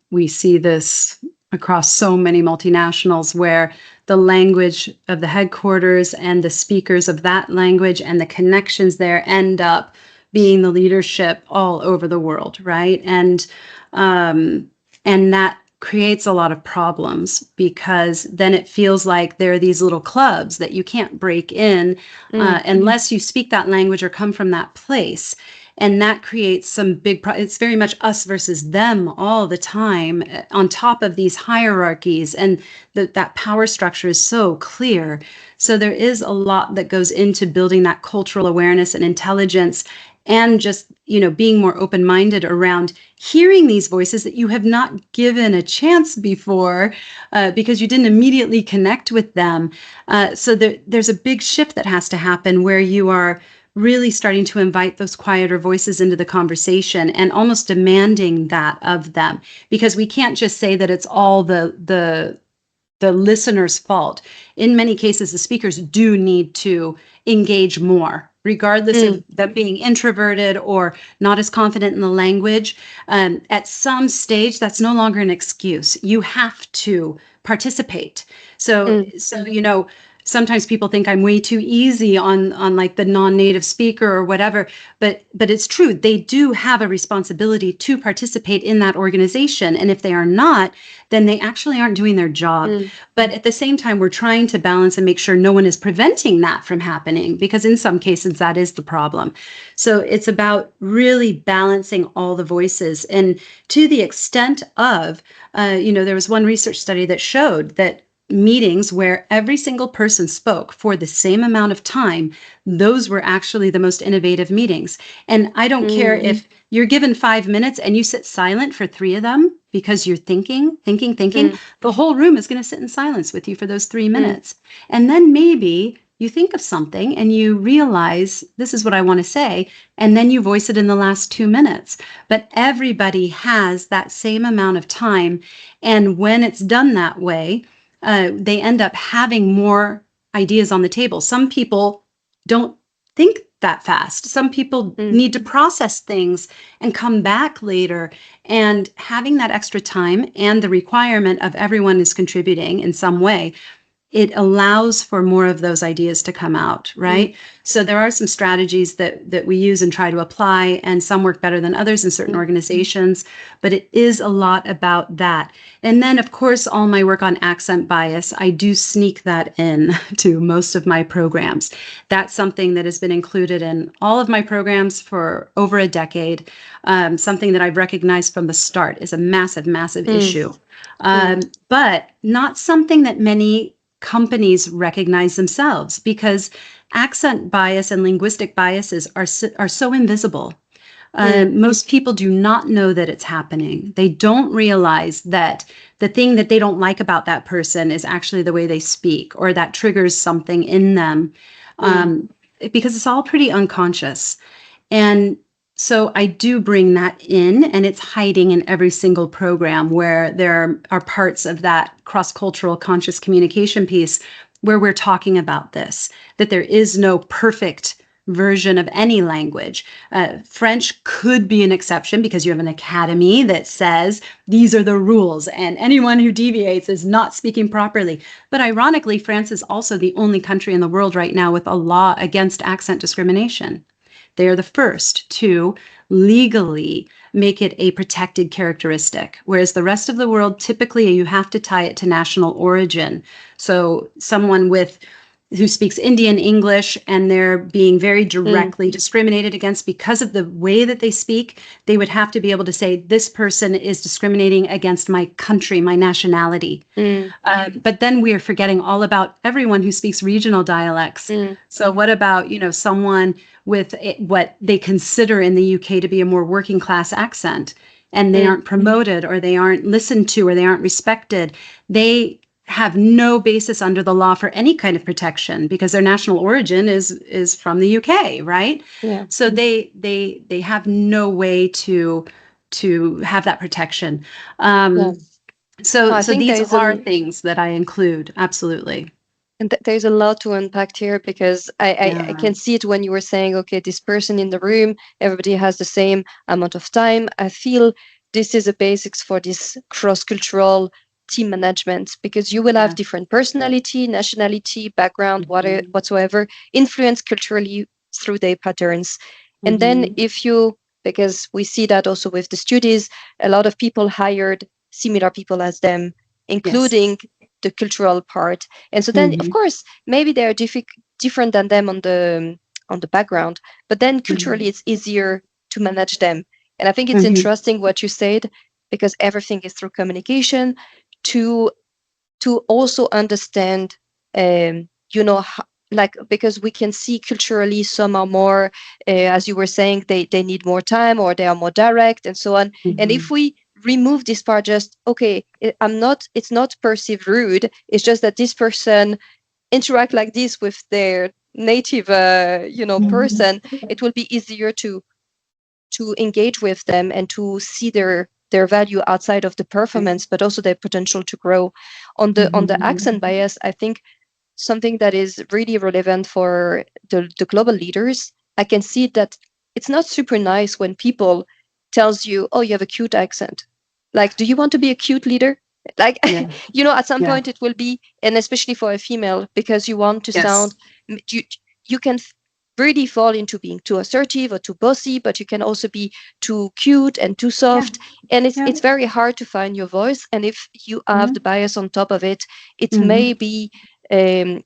We see this across so many multinationals where the language of the headquarters and the speakers of that language and the connections there end up being the leadership all over the world, right? Um, and that creates a lot of problems because then it feels like there are these little clubs that you can't break in Mm. unless you speak that language or come from that place, and that creates some it's very much us versus them all the time, on top of these hierarchies, and that power structure is so clear. So there is a lot that goes into building that cultural awareness and intelligence, and just being more open-minded around hearing these voices that you have not given a chance before, because you didn't immediately connect with them. So there's a big shift that has to happen where you are really starting to invite those quieter voices into the conversation and almost demanding that of them, because we can't just say that it's all the listener's fault. In many cases, the speakers do need to engage more, regardless Mm. of them being introverted or not as confident in the language. At some stage, that's no longer an excuse. You have to participate. So, Mm. so sometimes people think I'm way too easy on like the non-native speaker or whatever, but it's true. They do have a responsibility to participate in that organization, and if they are not, then they actually aren't doing their job. Mm. But at the same time, we're trying to balance and make sure no one is preventing that from happening, because in some cases that is the problem. So it's about really balancing all the voices, and to the extent of, there was one research study that showed that meetings where every single person spoke for the same amount of time, those were actually the most innovative meetings. And I don't care Mm. if you're given 5 minutes and you sit silent for 3 of them because you're thinking, Mm. the whole room is going to sit in silence with you for those three Mm. minutes. And then maybe you think of something and you realize this is what I want to say, and then you voice it in the last 2 minutes. But everybody has that same amount of time. And when it's done that way, they end up having more ideas on the table. Some people don't think that fast. Some people Mm, need to process things and come back later. And having that extra time and the requirement of everyone is contributing in some way, it allows for more of those ideas to come out, mm, right? So there are some strategies that we use and try to apply, and some work better than others in certain mm, organizations, but it is a lot about that. And then, of course, all my work on accent bias, I do sneak that in to most of my programs. That's something that has been included in all of my programs for over a decade, something that I've recognized from the start is a massive, massive mm, issue. mm, But not something that many companies recognize themselves, because accent bias and linguistic biases are so invisible. mm, Most people do not know that it's happening. They don't realize that the thing that they don't like about that person is actually the way they speak, or that triggers something in them, mm, um, because it's all pretty unconscious. And so I do bring that in, and it's hiding in every single program where there are parts of that cross-cultural conscious communication piece where we're talking about this, that there is no perfect version of any language. French could be an exception because you have an academy that says these are the rules, and anyone who deviates is not speaking properly. But ironically, France is also the only country in the world right now with a law against accent discrimination. They are the first to legally make it a protected characteristic, whereas the rest of the world, typically you have to tie it to national origin. So someone who speaks Indian English and they're being very mm, directly discriminated against because of the way that they speak, they would have to be able to say, this person is discriminating against my country, my nationality. mm, But then we are forgetting all about everyone who speaks regional dialects. mm, So what about, someone with what they consider in the UK to be a more working class accent, and they mm, aren't promoted, or they aren't listened to, or they aren't respected? They have no basis under the law for any kind of protection because their national origin is from the UK, right? yeah, So they have no way to have that protection. yeah. I So think these are things that I include. Absolutely. there's a lot to unpack here because I Yeah. can see it when you were saying, okay, this person in the room, everybody has the same amount of time. I feel this is a basics for this cross-cultural team management because you will have Yeah. different personality, nationality, background, Mhm. whatsoever, influenced culturally through their patterns. And then Mhm. if you, because we see that also with the studies, a lot of people hired similar people as them, Yes. including the cultural part. And so then, of Mhm. course, maybe they're different than them on the background, but then culturally Mhm. it's easier to manage them. And I think it's Mhm. interesting what you said because everything is through communication to to also understand, like because we can see culturally some are more, as you were saying, they need more time or they are more direct and so on. And if Mhm. we remove this part, just okay, it's not perceived rude. It's just that this person interact like this with their native, Mhm. person. It will be easier to engage with them and to see their value outside of the performance, but also their potential to grow. On the Mhm. accent bias, I think something that is really relevant for the global leaders, I can see that it's not super nice when people tells you, oh, you have a cute accent. Like, do you want to be a cute leader? Like, Yeah. at some Yeah. point it will be, and especially for a female, because you want to sound, Yes. you can really fall into being too assertive or too bossy, but you can also be too cute and too Yeah. soft. And Yeah. it's very hard to find your voice. And if you have Yeah. the bias on top of it, it may Mhm. be,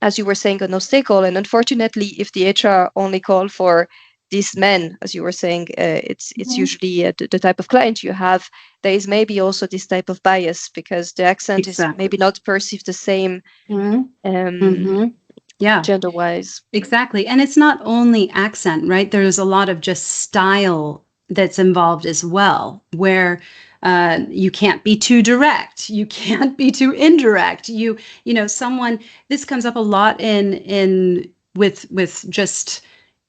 as you were saying, an obstacle. And unfortunately, if the HR only call for these men, as you were saying, it's Mhm. usually the type of client you have. There is maybe also this type of bias because the accent is maybe Exactly. not perceived the same, Mhm. um, Mhm. Yeah. gender wise. Exactly. And it's not only accent, right? There's a lot of just style that's involved as well, where you can't be too direct, you can't be too indirect. Someone, this comes up a lot in with just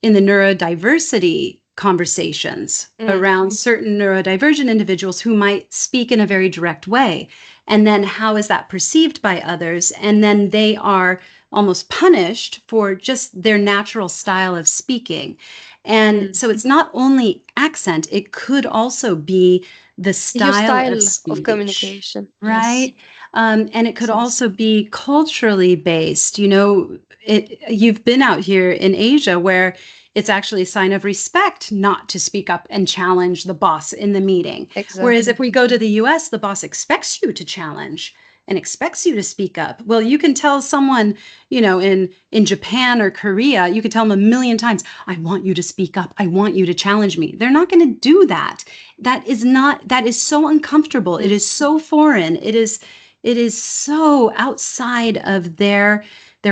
in the neurodiversity conversations around certain neurodivergent individuals who might speak in a very direct way. And then how is that perceived by others? And then they are almost punished for just their natural style of speaking. And so it's not only accent, it could also be the Your style of style of speech, communication. right? Yes. And it Makes could sense. also be culturally based. You've been out here in Asia where it's actually a sign of respect not to speak up and challenge the boss in the meeting. Whereas Exactly. if we go to the US, the boss expects you to challenge and expects you to speak up. Well, you can tell someone, in Japan or Korea, you can tell them a million times, I want you to speak up. I want you to challenge me. They're not going to do that. That is so uncomfortable. It is so foreign. It is so outside of their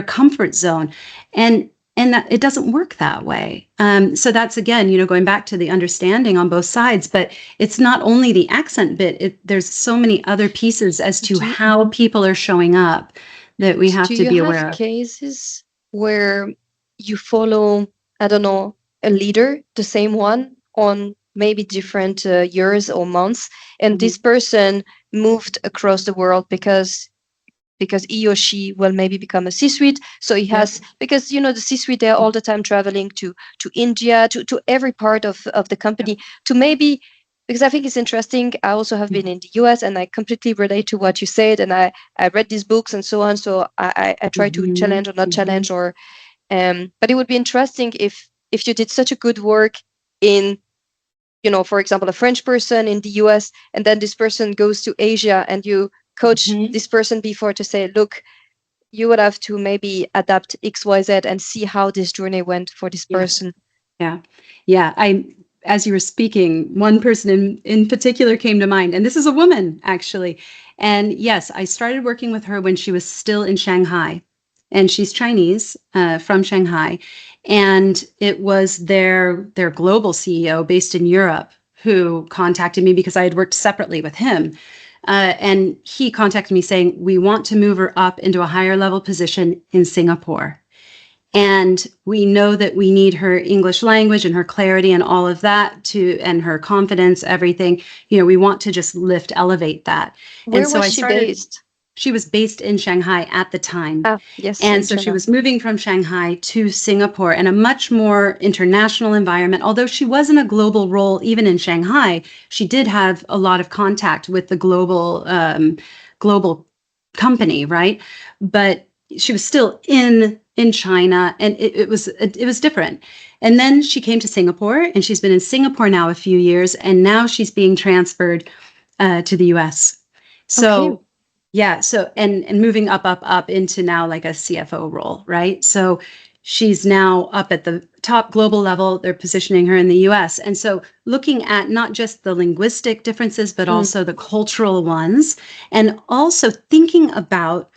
comfort zone. And that it doesn't work that way. So that's, again, going back to the understanding on both sides, but it's not only the accent bit. There's so many other pieces as to how people are showing up that we have Do to you be have aware of. cases where you follow, I don't know, a leader, the same one, on maybe different years or months, and Mhm. this person moved across the world because he or she will maybe become a C-suite. So he Yep. has, because the C-suite, they're all the time traveling to India, to every part of the company, to maybe, because I think it's interesting. I also have been in the US, and I completely relate to what you said, and I read these books and so on. So I try to Mhm. challenge or not Mhm. challenge, or but it would be interesting if you did such a good work in, for example, a French person in the US, and then this person goes to Asia, and you coach Mhm. this person before to say, look, you would have to maybe adapt XYZ and see how this journey went for this Yes. person. Yeah. Yeah. As you were speaking, one person in particular came to mind, and this is a woman, actually. And yes, I started working with her when she was still in Shanghai, and she's Chinese, from Shanghai. And it was their global CEO based in Europe who contacted me because I had worked separately with him. And he contacted me saying, we want to move her up into a higher level position in Singapore. And we know that we need her English language and her clarity and all of that and her confidence, everything. We want to just elevate that. And Where so was I she started, based? she was based in Shanghai at the time. Ah, yes, And in so she China. was moving from Shanghai to Singapore in a much more international environment. Although she was in a global role, even in Shanghai, she did have a lot of contact with the global company, right? But she was still in China, and it was different. And then she came to Singapore, and she's been in Singapore now a few years, and now she's being transferred to the US. Okay. So yeah, so and moving up into now like a CFO role, right? So she's now up at the top global level. They're positioning her in the US. And so looking at not just the linguistic differences, but also the cultural ones, and also thinking about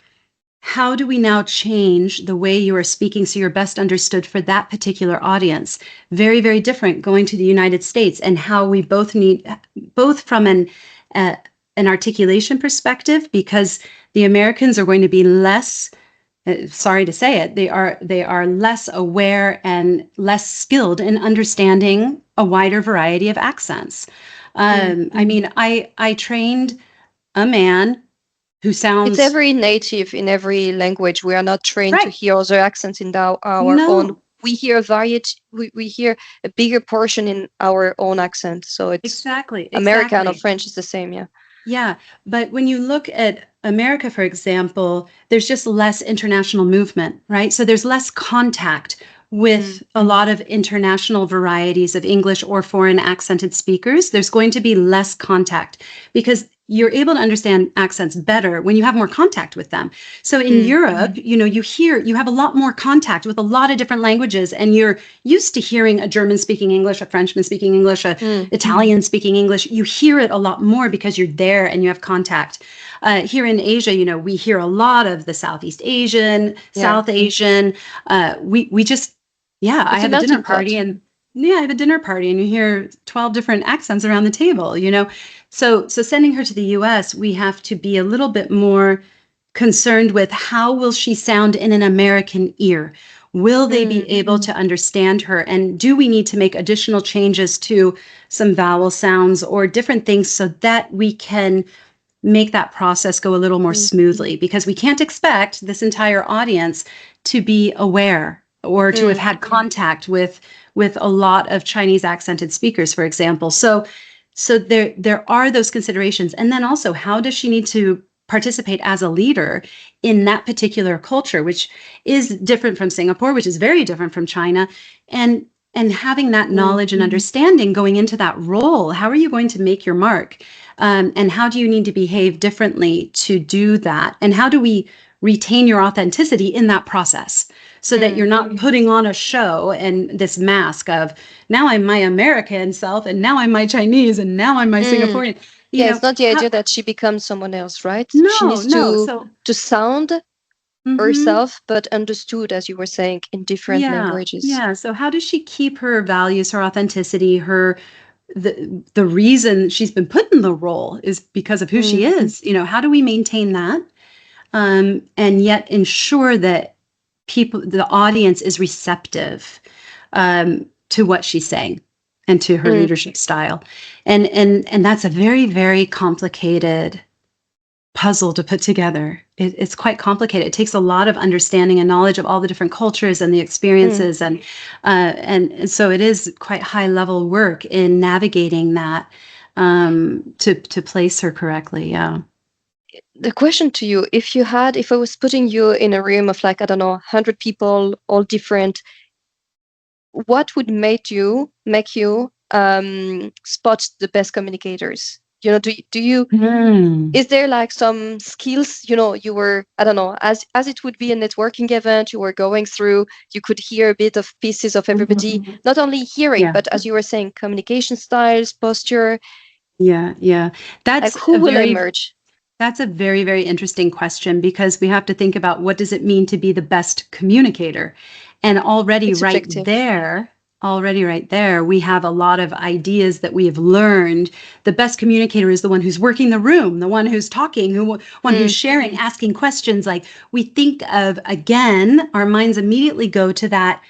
how do we now change the way you are speaking so you're best understood for that particular audience? Very, very different going to the United States, and how we both need, both from uh, an articulation perspective, because the Americans are going to be less, sorry to say it, they are less aware and less skilled in understanding a wider variety of accents. I mean, I trained a man who It's sounds every native in every language. We are not trained to right. hear other accents in our own. No, We hear a variety. We hear a bigger portion in our own accent. So it's exactly, American or exactly. French is the same. Yeah. Yeah, but when you look at America, for example, there's just less international movement, right? So there's less contact with a lot of international varieties of English or foreign accented speakers. There's going to be less contact because you're able to understand accents better when you have more contact with them. So in Europe, you have a lot more contact with a lot of different languages, and you're used to hearing a German speaking English, a Frenchman speaking English, a Italian speaking English. You hear it a lot more because you're there and you have contact. Here in Asia, we hear a lot of the Southeast Asian, Yeah. South Asian. We just, yeah, I It's a have a dinner melting party, pot. and yeah, I have a dinner party, and you hear 12 different accents around the table. So sending her to the US, we have to be a little bit more concerned with how will she sound in an American ear? Will they be able to understand her? And do we need to make additional changes to some vowel sounds or different things so that we can make that process go a little more smoothly? Because we can't expect this entire audience to be aware or to have had contact with a lot of Chinese accented speakers, for example. So there are those considerations. And then also, how does she need to participate as a leader in that particular culture, which is different from Singapore, which is very different from China, and having that knowledge and understanding going into that role? How are you going to make your mark? And how do you need to behave differently to do that? And how do we retain your authenticity in that process so that you're not putting on a show and this mask of, now I'm my American self, and now I'm my Chinese, and now I'm my Singaporean? It's not the idea that she becomes someone else, right? No, she needs no. to sound herself, but understood, as you were saying, in different languages. Yeah. So how does she keep her values, her authenticity, the reason she's been put in the role is because of who she is? How do we maintain that? And yet ensure that the audience is receptive to what she's saying and to her leadership style. And that's a very, very complicated puzzle to put together. It's quite complicated. It takes a lot of understanding and knowledge of all the different cultures and the experiences, and so it is quite high level work in navigating that to place her correctly. Yeah. The question to you: if I was putting you in a room of, like, I don't know, 100 people, all different, what would make you spot the best communicators? Do you is there like some skills, you were, I don't know, as it would be a networking event, you were going through, you could hear a bit of pieces of everybody, not only hearing, but as you were saying, communication styles, posture. Yeah. Like, who will emerge? That's a very, very interesting question, because we have to think about, what does it mean to be the best communicator? And already right there, we have a lot of ideas that we have learned. The best communicator is the one who's working the room, the one who's talking, one who's sharing, asking questions. Like, we think of, again, our minds immediately go to that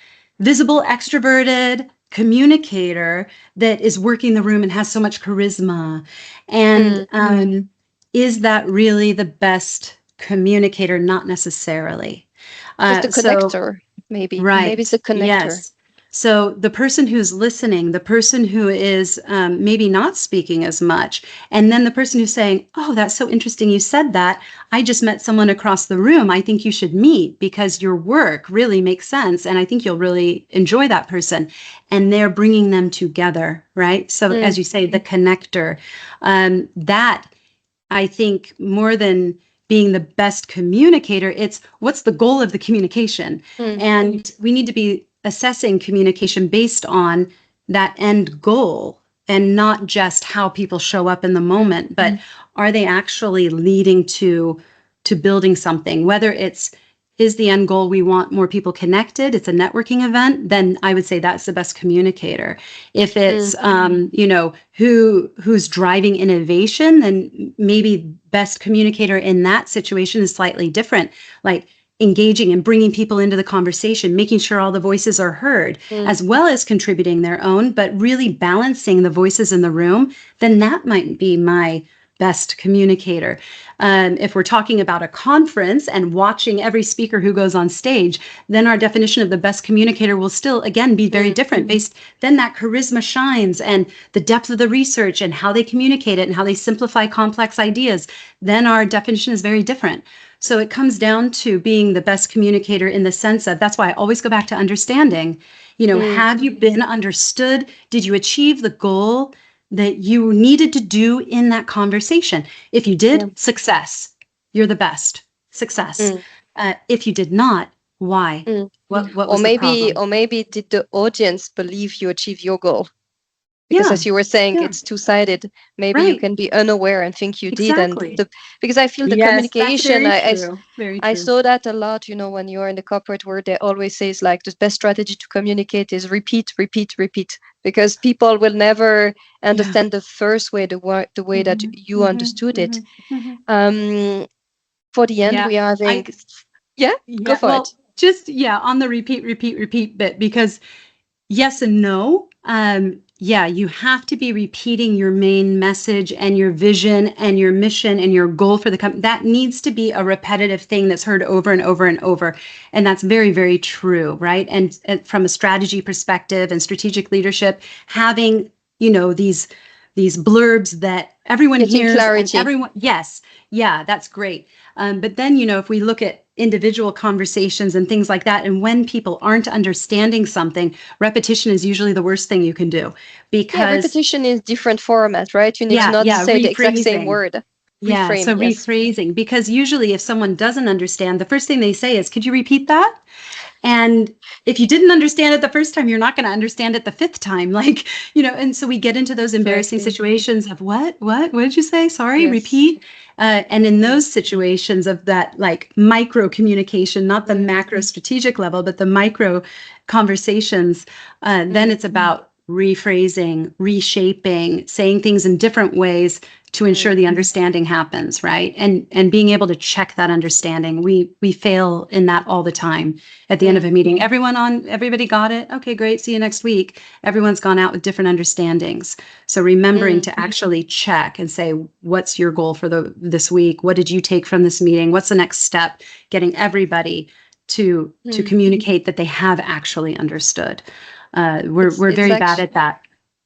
visible, extroverted communicator that is working the room and has so much charisma. And is that really the best communicator? Not necessarily. It's the connector, maybe. Right. Maybe it's the connector. Yes. So the person who's listening, the person who is maybe not speaking as much, and then the person who's saying, "Oh, that's so interesting you said that. I just met someone across the room. I think you should meet because your work really makes sense, and I think you'll really enjoy that person." And they're bringing them together, right? So as you say, the connector, that, I think, more than being the best communicator, it's what's the goal of the communication. And we need to be assessing communication based on that end goal, and not just how people show up in the moment, but are they actually leading to building something? Whether is the end goal we want more people connected, it's a networking event, then I would say that's the best communicator. If it's who's driving innovation, then maybe best communicator in that situation is slightly different, like engaging and bringing people into the conversation, making sure all the voices are heard, as well as contributing their own, but really balancing the voices in the room, then that might be my best communicator. If we're talking about a conference and watching every speaker who goes on stage, then our definition of the best communicator will still, again, be very different. Then that charisma shines, and the depth of the research and how they communicate it and how they simplify complex ideas, then our definition is very different. So it comes down to being the best communicator in the sense of, that's why I always go back to understanding. Have you been understood? Did you achieve the goal that you needed to do in that conversation? If you did, success. You're the best. Success. If you did not, why? What was the problem? Or maybe did the audience believe you achieved your goal? Because as you were saying, it's two-sided. Maybe you can be unaware and think you did. And because I feel the communication, I saw that a lot, when you're in the corporate world, they always say, like, the best strategy to communicate is repeat, because people will never understand the first way, the way that you understood it. For the end, we are having... Go for it. just, yeah, on the repeat bit, because yes and no. Yeah, you have to be repeating your main message and your vision and your mission and your goal for the company. That needs to be a repetitive thing that's heard over and over and over. And that's very, very true, right? And from a strategy perspective and strategic leadership, having, these blurbs that everyone Getting hears and clarity. everyone, yes, yeah, that's great. But then, if we look at individual conversations and things like that, and when people aren't understanding something, repetition is usually the worst thing you can do Yeah, because, repetition is different format, right? You need to yeah, not yeah, say the exact same rephrasing. word. Yeah, Reframe, so yes. rephrasing, because usually if someone doesn't understand, the first thing they say is, could you repeat that? And if you didn't understand it the first time, you're not going to understand it the fifth time. Like, and so we get into those embarrassing Exactly. situations of what did you say? Sorry, Yes. repeat. And in those situations of that, like micro communication, not the Mm, macro strategic level, but the micro conversations, then mm, it's about rephrasing, reshaping, saying things in different ways to ensure mm, the understanding happens, right? And being able to check that understanding. We fail in that all the time. At the end of mm, a meeting, everybody got it. Okay, great. See you next week. Everyone's gone out with different understandings. So remembering mm, to actually check and say, what's your goal for this week? What did you take from this meeting? What's the next step? Getting everybody to mm. communicate that they have actually understood. It's We're it's very bad actually at that.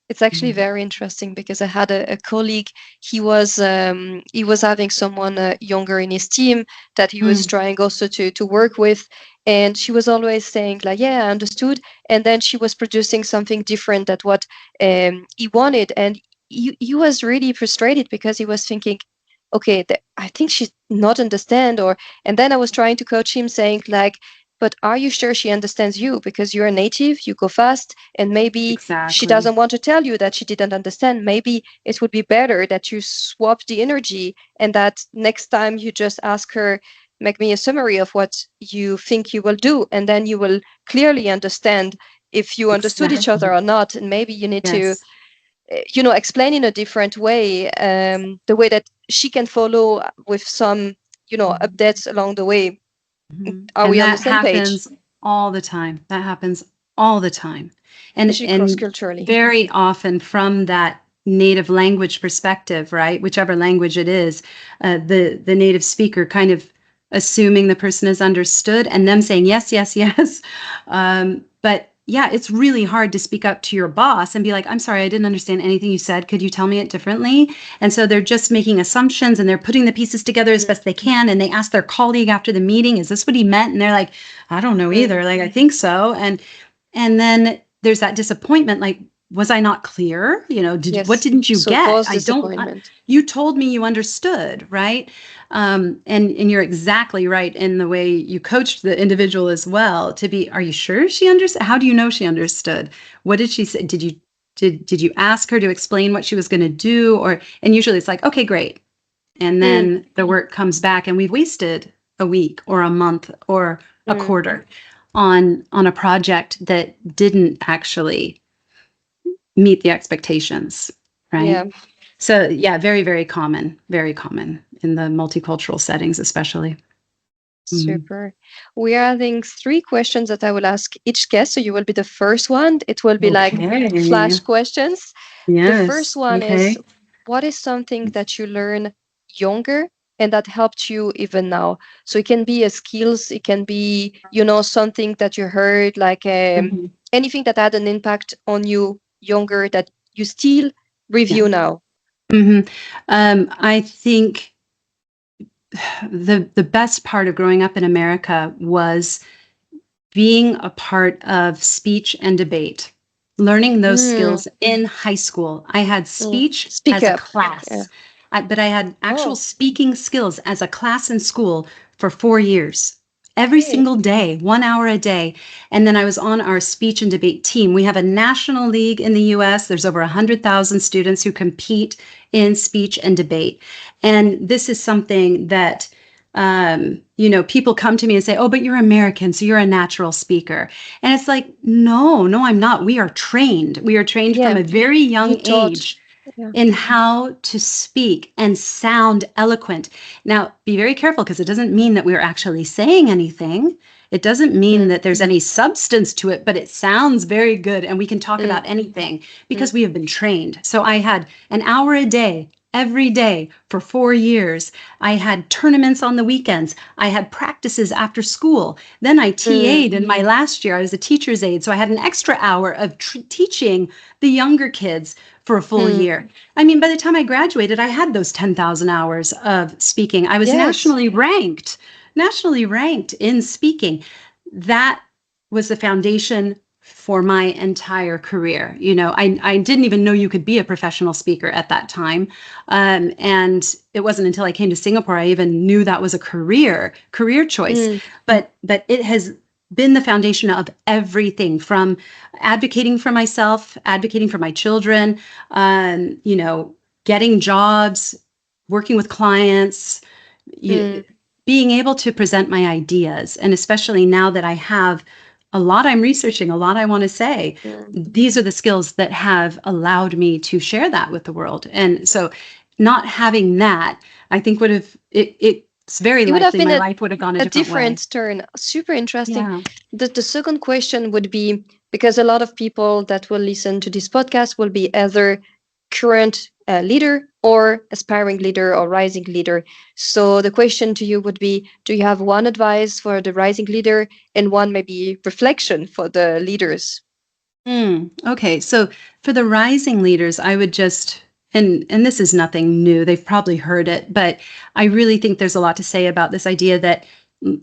it's actually very interesting because I had a colleague. He was having someone younger in his team that he was Mm, trying also to work with, and she was always saying like, "Yeah, I understood," and then she was producing something different than what he wanted, and he was really frustrated because he was thinking, "Okay, I think she's not understand," or and then I was trying to coach him, saying like, "But are you sure she understands you? Because you're a native, you go fast, and maybe." She exactly. doesn't want to tell you that she didn't understand. Maybe it would be better that you swap the energy and that next time you just ask her, make me a summary of what you think you will do. And then you will clearly understand if you understood each other Exactly. or not. And maybe you need to, Yes. explain in a different way, the way that she can follow with some, updates along the way. Mhm. Are And we on the that same page? happens all the time. That happens all the time. Especially cross And culturally. very often from that native language perspective, right? Whichever language it is, the native speaker kind of assuming the person is understood and them saying yes, yes, yes. But yeah, it's really hard to speak up to your boss and be like, I'm sorry, I didn't understand anything you said. Could you tell me it differently? And so they're just making assumptions and they're putting the pieces together as Mm, best they can. And they ask their colleague after the meeting, is this what he meant? And they're like, I don't know mm, either. Like, I think so. And then there's that disappointment. Like, was I not clear? What yes. didn't you So get? both disappointment. You told me you understood, right? And you're exactly right in the way you coached the individual as well to be, are you sure she understood? How do you know she understood? What did she say? Did you ask her to explain what she was going to do? And usually it's like, okay, great. And Mm, then the work comes back and we've wasted a week or a month or a mm. quarter on a project that didn't actually meet the expectations, right? Yeah, So yeah, very common in the multicultural settings, especially. Mhm. super. We are having three questions that I will ask each guest. So you will be the first one. It will be like Okay. flash questions. The first Yes. one is, Okay. what is something that you learn younger and that helped you even now? So it can be a skills, it can be, something that you heard, like Mhm. anything that had an impact on you younger that you still Yeah. review now. I think the best part of growing up in America was being a part of speech and debate, learning those Mm, skills in high school. I had mm. speech Speak as a up. Yeah. class, but I had actual Oh, speaking skills as a class in school for 4 years. Every okay. single day, 1 hour a day. And then I was on our speech and debate team. We have a national league in the US. There's over 100,000 students who compete in speech and debate. And this is something that people come to me and say, oh, but you're American, so you're a natural speaker. And it's like, no, I'm not. We are trained. We are trained from Yeah, a very you young taught. age. Yeah. in how to speak and sound eloquent. Now, be very careful because it doesn't mean that we're actually saying anything. It doesn't mean Mm, that there's any substance to it, but it sounds very good and we can talk mm, about anything mm, because we have been trained. So I had an hour a day every day for 4 years. I had tournaments on the weekends. I had practices after school. Then I mm, TA'd in my last year. I was a teacher's aide. So I had an extra hour of teaching the younger kids for a full mm. year. I mean, by the time I graduated, I had those 10,000 hours of speaking. I was Yes. nationally ranked in speaking. That was the foundation for my entire career. I didn't even know you could be a professional speaker at that time. And it wasn't until I came to Singapore I even knew that was a career choice. Mm, But it has been the foundation of everything from advocating for myself, advocating for my children, getting jobs, working with clients, mm, being able to present my ideas. And especially now that I have a lot I'm researching, a lot I want to say, mm. these are the skills that have allowed me to share that with the world. And so not having that, I think it's very It would have likely been my life would have gone a a different way. different turn. Super interesting. Yeah. The second question would be, because a lot of people that will listen to this podcast will be either current leader or aspiring leader or rising leader. So the question to you would be, do you have one advice for the rising leader and one maybe reflection for the leaders? Okay, so for the rising leaders, I would just and this is nothing new. They've probably heard it, but I really think there's a lot to say about this idea that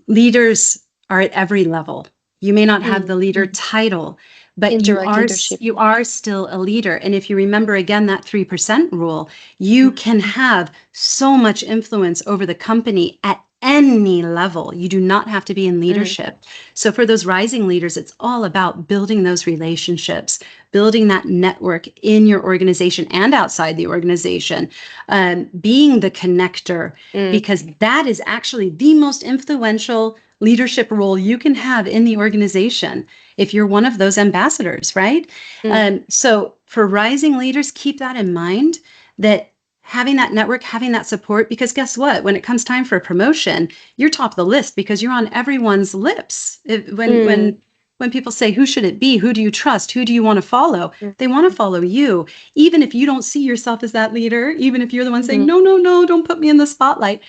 leaders are at every level. You may not have Mm, the leader title, but indirect leadership. you are still a leader. And if you remember again that 3% rule, you Mm, can have so much influence over the company at any level. You do not have to be in mm, leadership. So for those rising leaders, it's all about building those relationships, building that network in your organization and outside the organization, being the connector, mm, because that is actually the most influential leadership role you can have in the organization if you're one of those ambassadors, right? mm, So for rising leaders, keep that in mind that having that network, having that support, because guess what? When it comes time for a promotion, you're top of the list because you're on everyone's lips. mm, When people say, who should it be? Who do you trust? Who do you want to follow? mm, They want to follow you. Even if you don't see yourself as that leader, even if you're the one saying, mm, no, no, no, don't put me in the spotlight,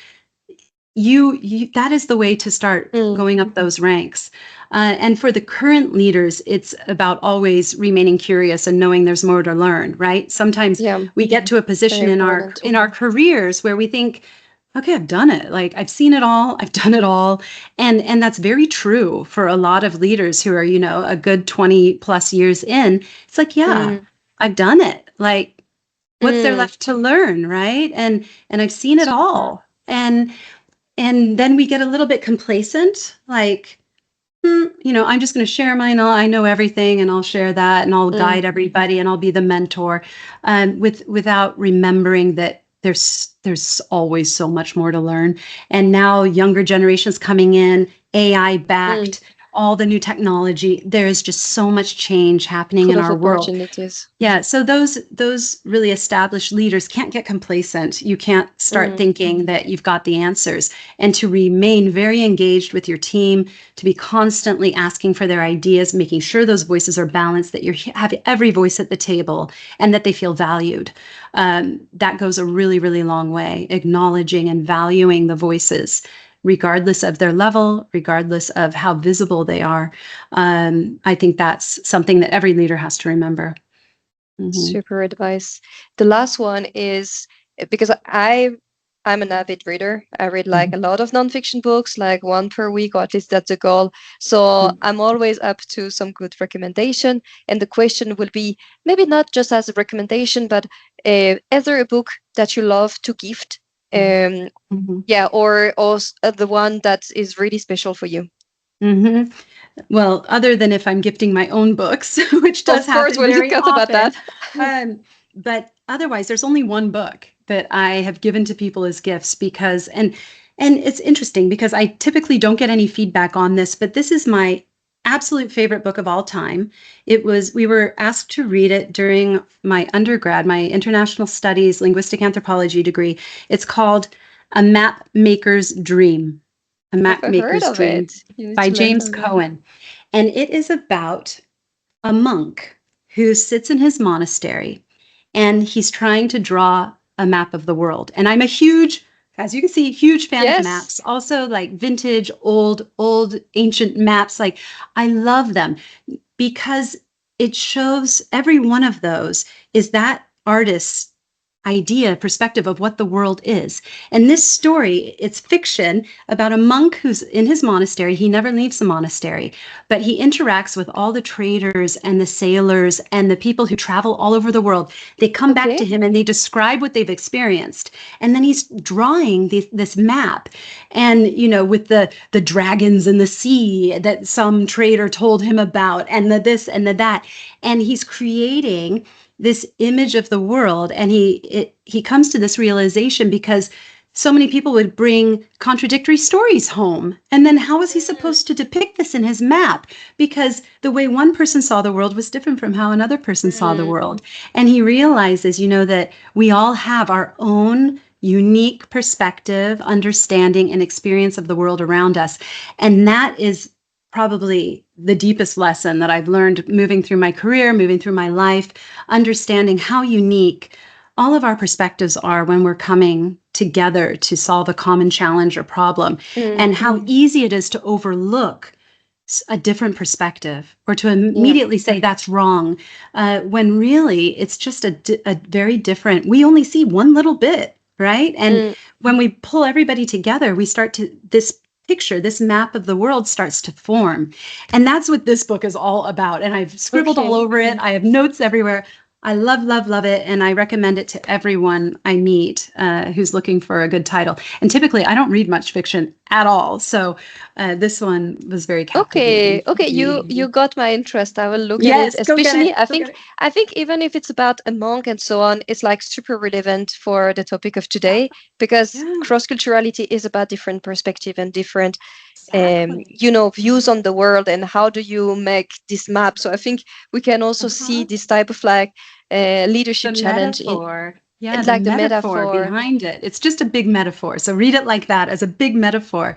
you that is the way to start mm. going up those ranks. And for the current leaders, it's about always remaining curious and knowing there's more to learn, right? Sometimes Yeah, we get to a very position important. in our careers where we think, okay, I've done it. Like I've seen it all, I've done it all. And that's very true for a lot of leaders who are, a good 20 plus years in. It's like, yeah, Mm, I've done it. Like what's there mm. left to learn, right? And I've seen it Super. all. And then we get a little bit complacent, like, I'm just going to share mine. I know everything, and I'll share that, and I'll Mm, guide everybody, and I'll be the mentor, without remembering that there's always so much more to learn. And now younger generations coming in, AI mm. backed, all the new technology. There is just so much change happening Full in of our world. opportunities. Yeah, so those really established leaders can't get complacent. You can't start Mm, thinking that you've got the answers, and to remain very engaged with your team, to be constantly asking for their ideas, making sure those voices are balanced, that you have every voice at the table, and that they feel valued. That goes a really, really long way. Acknowledging and valuing the voices, regardless of their level, regardless of how visible they are. I think that's something that every leader has to remember. Mhm. super advice. The last one is because I'm an avid reader. I read like a Mhm. lot of nonfiction books, like one per week, or at least that's the goal. So Mhm. I'm always up to some good recommendation. And the question will be maybe not just as a recommendation, but either a book that you love to gift, um, Mhm. yeah, or the one that is really special for you. Mhm. Well, other than if I'm gifting my own books, which does Of course, happen we'll very discuss about that. often. But otherwise, there's only one book that I have given to people as gifts because, and it's interesting because I typically don't get any feedback on this, but this is my absolute favorite book of all time. We were asked to read it during my undergrad, my international studies linguistic anthropology degree. It's called A Map Maker's Dream. A Map Never heard Maker's of Dream it. You need by to learn James from me. Cohen. And it is about a monk who sits in his monastery and he's trying to draw a map of the world. And I'm a huge, as you can see, huge fan of Yes. maps. Also like vintage, old, ancient maps. Like I love them because it shows every one of those is that artist's idea, perspective of what the world is. And this story, it's fiction about a monk who's in his monastery. He never leaves the monastery, but he interacts with all the traders and the sailors and the people who travel all over the world. They come back to Okay. him and they describe what they've experienced. And then he's drawing this map. And, with the dragons in the sea that some trader told him about, and the this and the that. And he's creating this image of the world, and he comes to this realization because so many people would bring contradictory stories home, and then how was he supposed to depict this in his map, because the way one person saw the world was different from how another person saw the Mm, world. And he realizes, that we all have our own unique perspective, understanding, and experience of the world around us, and that is probably the deepest lesson that I've learned moving through my career, moving through my life, understanding how unique all of our perspectives are when we're coming together to solve a common challenge or problem, mm, and how easy it is to overlook a different perspective or to yeah. immediately say that's wrong, when really it's just a very different, we only see one little bit, right? And Mm, when we pull everybody together, we start to, this picture, this map of the world starts to form. And that's what this book is all about. And I've scribbled all okay. over it. I have notes everywhere. I love it. And I recommend it to everyone I meet who's looking for a good title. And typically, I don't read much fiction at all. So this one was very captivating Okay, for okay, you me. got my interest. I will look at it. Yes, go get Especially, it. I Go think get it. I think even if it's about a monk and so on, it's like super relevant for the topic of Yeah, today because yeah, cross-culturality is about different perspective and different exactly. views on the world and how do you make this map. So I think we can also see Uh-huh. this type of like The leadership challenge in metaphor. Yeah, and the like the metaphor metaphor. behind it. It's just a big metaphor. So read it like that, as a big metaphor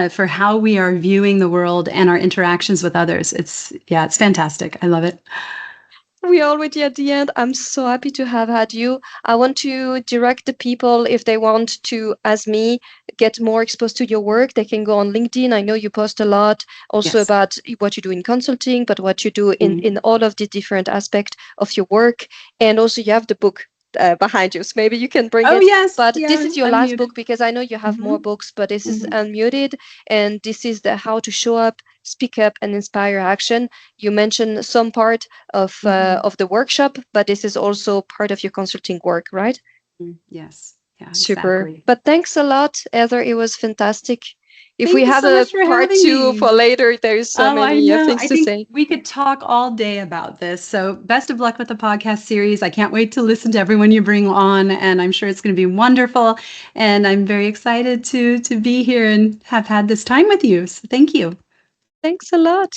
for how we are viewing the world and our interactions with others. It's fantastic. I love it. We're already at the end. I'm so happy to have had you. I want to direct the people if they want to, as me, get more exposed to your work. They can go on LinkedIn. I know you post a lot also Yes. about what you do in consulting, but what you do Mm. in all of the different aspects of your work. And also, you have the book behind you. So maybe you can bring Oh, it. yes. But this is Yes. your I'm last book muted. because I know you have Hmm. more books, but this is Hmm. unmuted. And this is the how to show up, speak up, and inspire action. You mentioned some part Hmm. of the workshop, but this is also part of your consulting work, right? Yes. Yeah, Super. exactly. But thanks a lot, Heather. It was fantastic. If we Thank you have so a much for part having two for me. later, there's so Oh, I many know. things I to think say. we could talk all day about this. So, best of luck with the podcast series. I can't wait to listen to everyone you bring on, and I'm sure it's going to be wonderful. And I'm very excited to be here and have had this time with you. So, thank you. Thanks a lot.